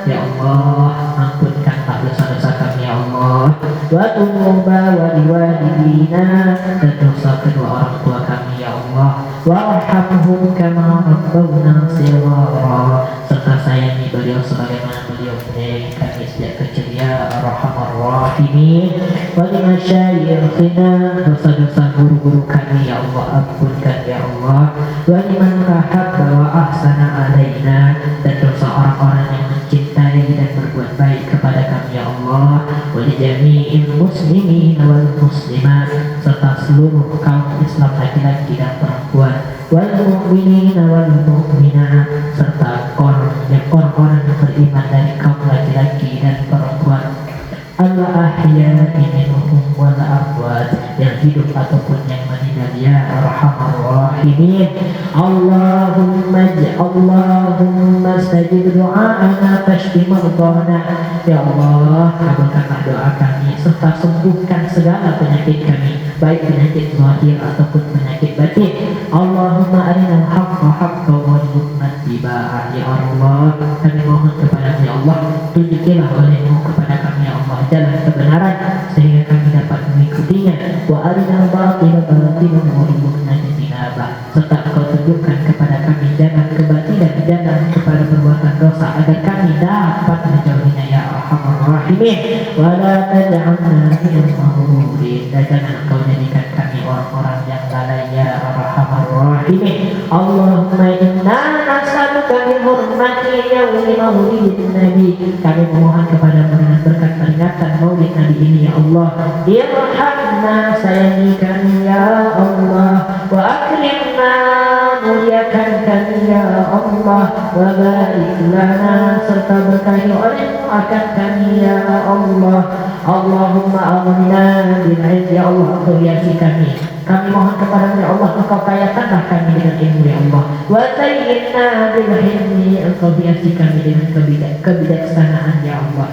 يا الله ampunkanlah dosa-dosa kami ya Allah wa dunuba waliwalidina dan dosa kedua orang tua kami ya Allah warhamhum kama rabbawna shighara serta sayangi beliau sebagaimana beliau menyayangi kami sejak kecil ya Arhamar Rahimin wa limasyayikhina dosa-dosa guru-guru kami ya Allah ampunkan ya Allah wa liman rahabba wa ahsana alaina dan dosa orang-orang yang mencintai dan berbuat baik kepada kami ya Allah wa li jami'il muslimin wal muslimat serta seluruh kaum Islam laki-laki dan perempuan wal mu'minin wal mu'minat serta orang-orang yang beriman dari kaum laki-laki dan perempuan al-ahya'i minhum wal amwat yang hidup ataupun yang meninggal ya Arhamar Rahimin Allahumma stajib du'a'ana fashfi mardana ya Allah kabulkanlah doa kami serta sembuhkan segala penyakit kami baik penyakit zahir ataupun penyakit batin Allahumma arinal haqqa haqqa warzuqna ittiba'ah ya Allah kami mohon kepada ya Allah tunjukilah olehmu kepada kami ya Allah jalan kebenaran sehingga kami dapat mengikutinya wa arinal batila batilan warzuqna ijtinabah serta engkau tunjukkan kepada kami jalan kebatilan jalan kepada perbuatan dosa agar kami dapat menjauhinya ya Arhamar Rahimin wa la taj'alna minal maghrurin dan jangan engkau jadikan kami orang-orang yang lalai ya Arhamar Rahimin Allahumma inna nas'aluka bi hurmati yaumi maulidin nabi kami memohon kepada dengan berkat peringatan maulid nabi ini ya Allah irhamna sayangi kami ya Allah wa akrimna muliakan kami ya Allah wa barik lana serta berkahi olehmu akan kami ya Allah Allahumma aghna bil ilmi ya Allah engkau hiasi kami mohon kepada ya Allah engkau kayakanlah kami dengan ilmu ya Allah wa sayyidna bil hilmi engkau hiasi kami dengan kebijaksanaan ya Allah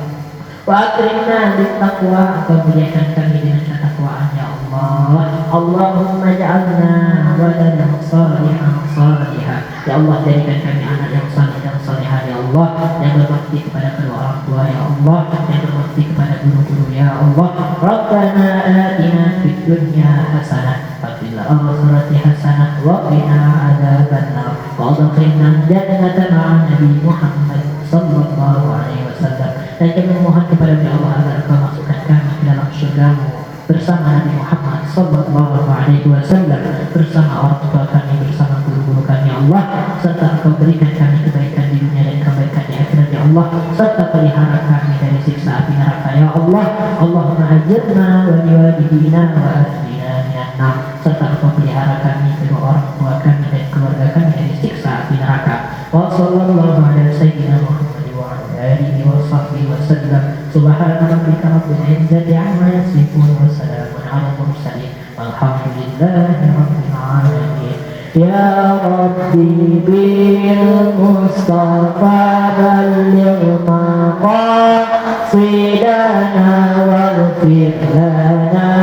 wa akrimna bil taqwa engkau muliakan kami dengan ketakwaan ya Allah Allahumma ja'alna waladan salihan salihah ya Allah jadikan kami anak yang saleh dan salihah ya Allah yang berbakti kepada kedua orang tua ya Allah yang berbakti kepada guru-guru ya Allah Rabbana atina fid dunya hasanah wa fil akhirati hasanah wa qina adzabannar wa adkhilna jannata ma'a nabi Muhammad sallallahu alaihi wasallam dan kami mohon kepada ya Allah agar engkau masukkan kami ke dalam surga-Mu bersama Nabi Muhammad sallallahu alaihi wasallam bersama orang tua kami bersama guru-guru kami ya Allah serta engkau berikan kami kebaikan di dunia dan kebaikan di akhirat ya Allah serta pelihara kami dari siksa api neraka ya Allah Allahumma ajirna wa liwalidina wa ahlina minan nar serta engkau pelihara kami kedua orang tua kami dan keluarga kami dari siksa api neraka wa sallallahu ala sayyidina Muhammad wa ala alihi wa sahbihi wa sallam subhana rabbika rabbil izzati amma yasifun wa salamun ala mursalin walhamdulillahi rabbil alamin ya rabbi bil mustafa balligh maqasidana waghfir lana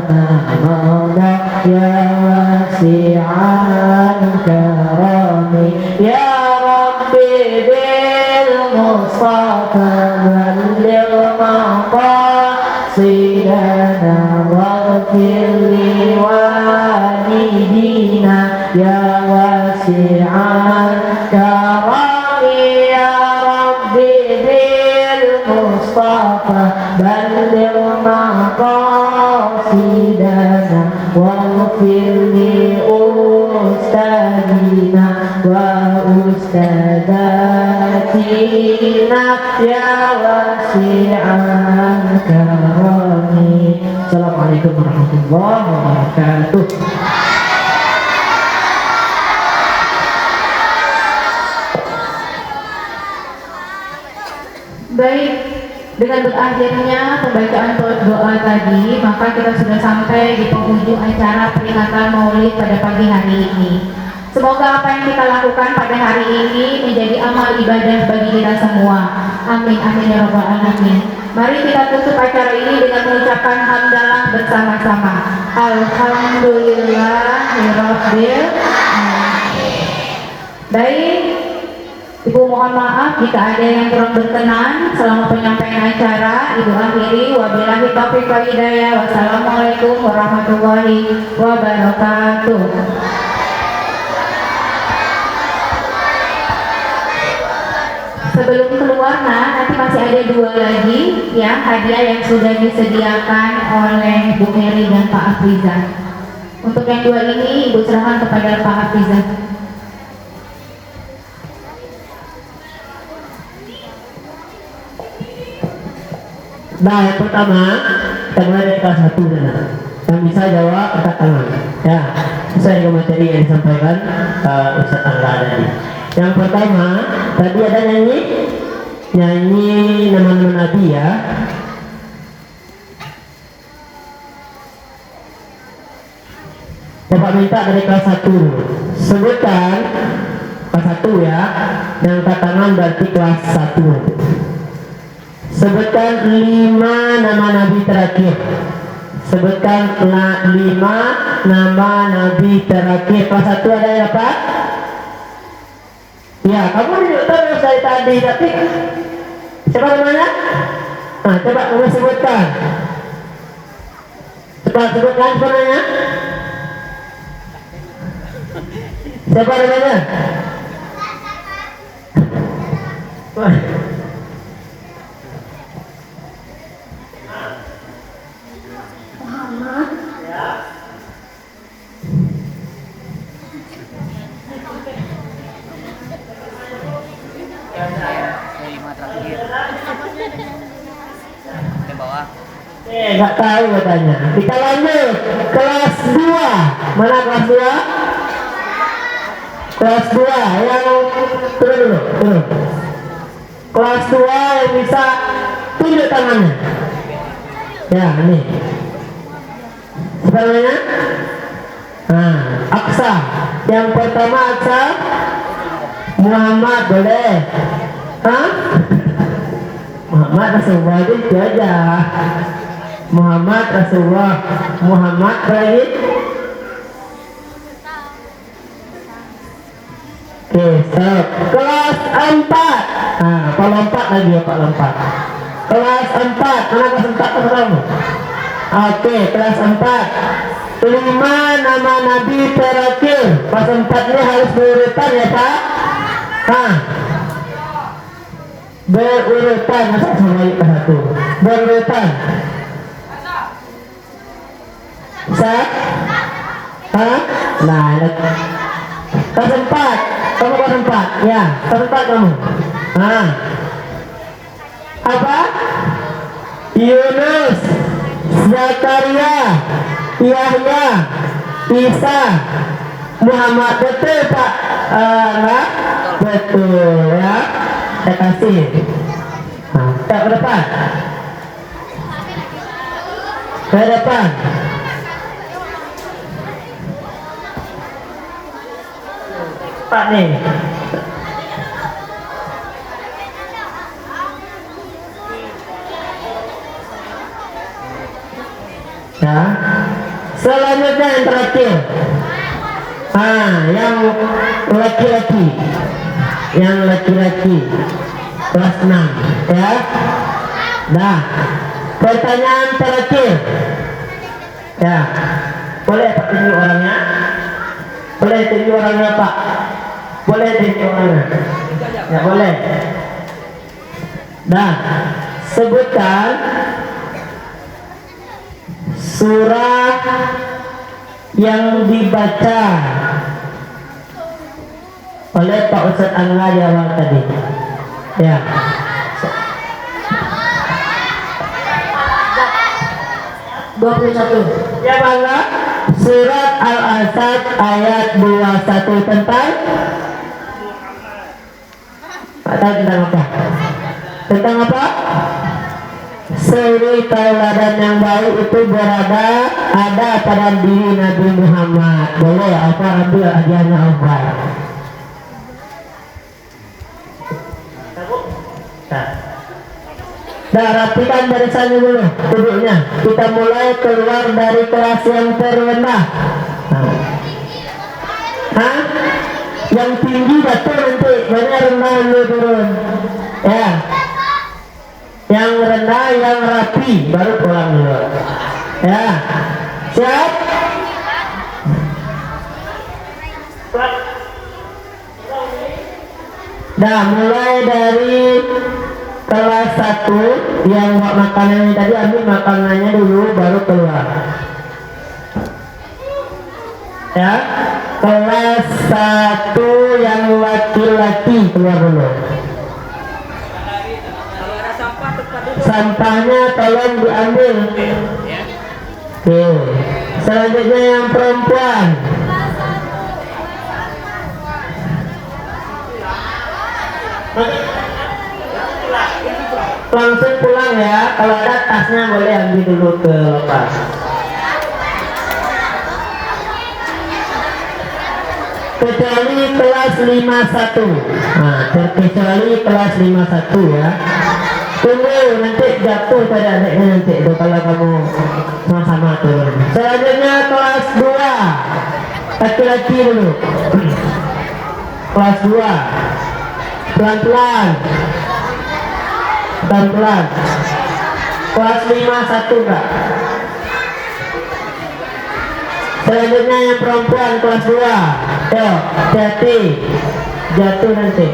ma mada ya wasi'an karami ya wasi'al karami ya Rabbi bil Mustafa balligh maqasidana waghfir li ustadina wa ustadatina ya wasi'al karami. Assalamualaikum warahmatullahi wabarakatuh.
Baik, dengan berakhirnya pembacaan doa tadi, maka kita sudah sampai di penghujung acara peringatan Maulid pada pagi hari ini. Semoga apa yang kita lakukan pada hari ini menjadi amal ibadah bagi kita semua. Amin, amin ya rabbal alamin. Mari kita tutup acara ini dengan mengucapkan hamdalah bersama-sama. Alhamdulillahirabbil alamin. Baik, Ibu mohon maaf jika ada yang kurang berkenan selama penyampaian acara. Ibu akhiri, wabillahi taufiq wal hidayah. Wassalamualaikum warahmatullahi wabarakatuh. Sebelum keluar, nanti masih ada 2 lagi ya hadiah yang sudah disediakan oleh Bu Mary dan Pak Afrizan. Untuk yang 2 ini Ibu serahkan kepada Pak Afrizan.
Nah, yang pertama kita mulai dari kelas 1 dulu. Yang bisa jawab angkat tangan. Ya, sesuai dengan materi yang disampaikan Ustaz Angga tadi. Yang pertama tadi ada nyanyi nama-nama Nabi ya. Bapak minta dari kelas 1 sebutkan kelas 1 ya. Yang angkat tangan berarti kelas 1. Sebutkan 5 nama Nabi terakhir. Sebutkan 5 nama Nabi terakhir. Kelas 1 ada yang apa? Ya, kamu tidak terus dari tadi, tapi siapa namanya? Nah, coba kamu sebutkan. Coba sebutkan siapa namanya? Siapa namanya? Wah. Nggak tahu katanya. Kita lanjut kelas 2. Mana kelas 2? Kelas 2 yang turun dulu, turun. Kelas 2 yang bisa tunjuk tangannya. Ya, ini. Siapa namanya? Nah, Aksa. Yang pertama Aksa Muhammad, boleh? Hah? Muhammad Rasulullah itu aja. Muhammad Rasulullah. Muhammad lagi. Oke, stop. Kelas 4. Nah, Pak lompat lagi ya, Pak lompat. Kelas 4. Mana kelas 4 kamu? Oke, kelas 4. 5 nama Nabi terakhir. Kelas 4 ini harus berurutan ya, Pak. Hah? Berurutan. Masa sama ke 1? Berurutan. Bisa? Hah? Nah, kelas 4. Kamu kelas 4. Ya, kelas 4 kamu. Nah. Apa? Yunus, Zakaria, Yahya, Isa, Muhammad. Betul Pak? Nah, betul ya. Saya kasih. Nah, kita ke depan. Ke depan. Pak nih. Ya. Selanjutnya yang terakhir. Yang laki-laki. Yang laki-laki. Kelas 6, ya. Nah, pertanyaan terakhir. Ya. Boleh Pak tunjuk orangnya? Boleh tunjuk orangnya Pak? Boleh tunjuk orangnya? Ya boleh. Nah, sebutkan surah yang dibaca oleh Pak Ustadz Angga di awal tadi. Ya. Ya bangga. Surat Al-Asad ayat 21 tentang apa? Tentang apa? Suri tauladan yang baik itu ada pada diri Nabi Muhammad. Boleh apa ambil ajarnya Allah. Nah, rapikan barisannya dulu, duduknya. Kita mulai keluar dari kelas yang terendah. Hah? Yang tinggi jatuh nanti, mana rendah dulu turun. Ya. Yang rendah, yang rapi, baru pulang dulu. Ya. Siap? Nah, mulai dari kelas 1 yang buat makanannya tadi, ambil makanannya dulu baru keluar. Ya, kelas 1 yang laki-laki keluar dulu.
Kalau ada sampah tepat dulu.
Sampahnya tolong diambil.
Ya.
Oke. Selanjutnya yang perempuan. Langsung pulang ya. Kalau ada tasnya boleh ambil dulu ke lepas. Kecuali kelas 51. Nah, terkecuali kelas 51 ya. Tunggu nanti jatuh pada adiknya nanti itu kalau kamu sama-sama turun. Selanjutnya kelas 2. Laki-laki dulu. Kelas 2. Pelan-pelan. Pelan-pelan. Kelas 51 Kak. Selanjutnya yang perempuan kelas 2. Yo, hati-hati. Jatuh nanti.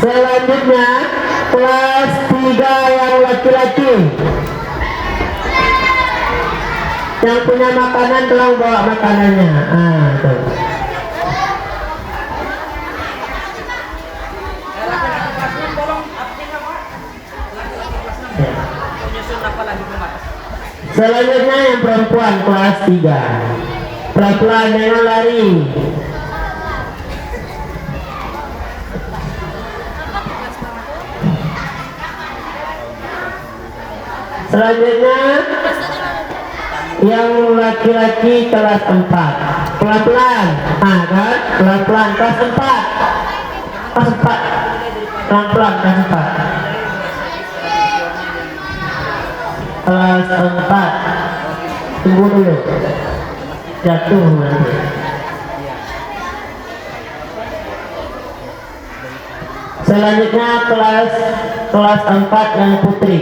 Selanjutnya kelas 3 yang laki-laki. Yang punya makanan tolong bawa makanannya. Tuh.
Laki-laki kelas 6 tolong artinya Pak. Laki-laki kelas 6.
Ya.
Menyusun apa lagi Pak?
Selanjutnya yang perempuan kelas 3. Pelan-pelan jangan lari. Selanjutnya yang laki-laki kelas 4. Pelan-pelan. Kan? Pelan-pelan kelas 4. Kelas 4. Pelan-pelan kelas 4. Kelas 4. Tunggu dulu. Jatuh nanti. Selanjutnya kelas 4 yang putri.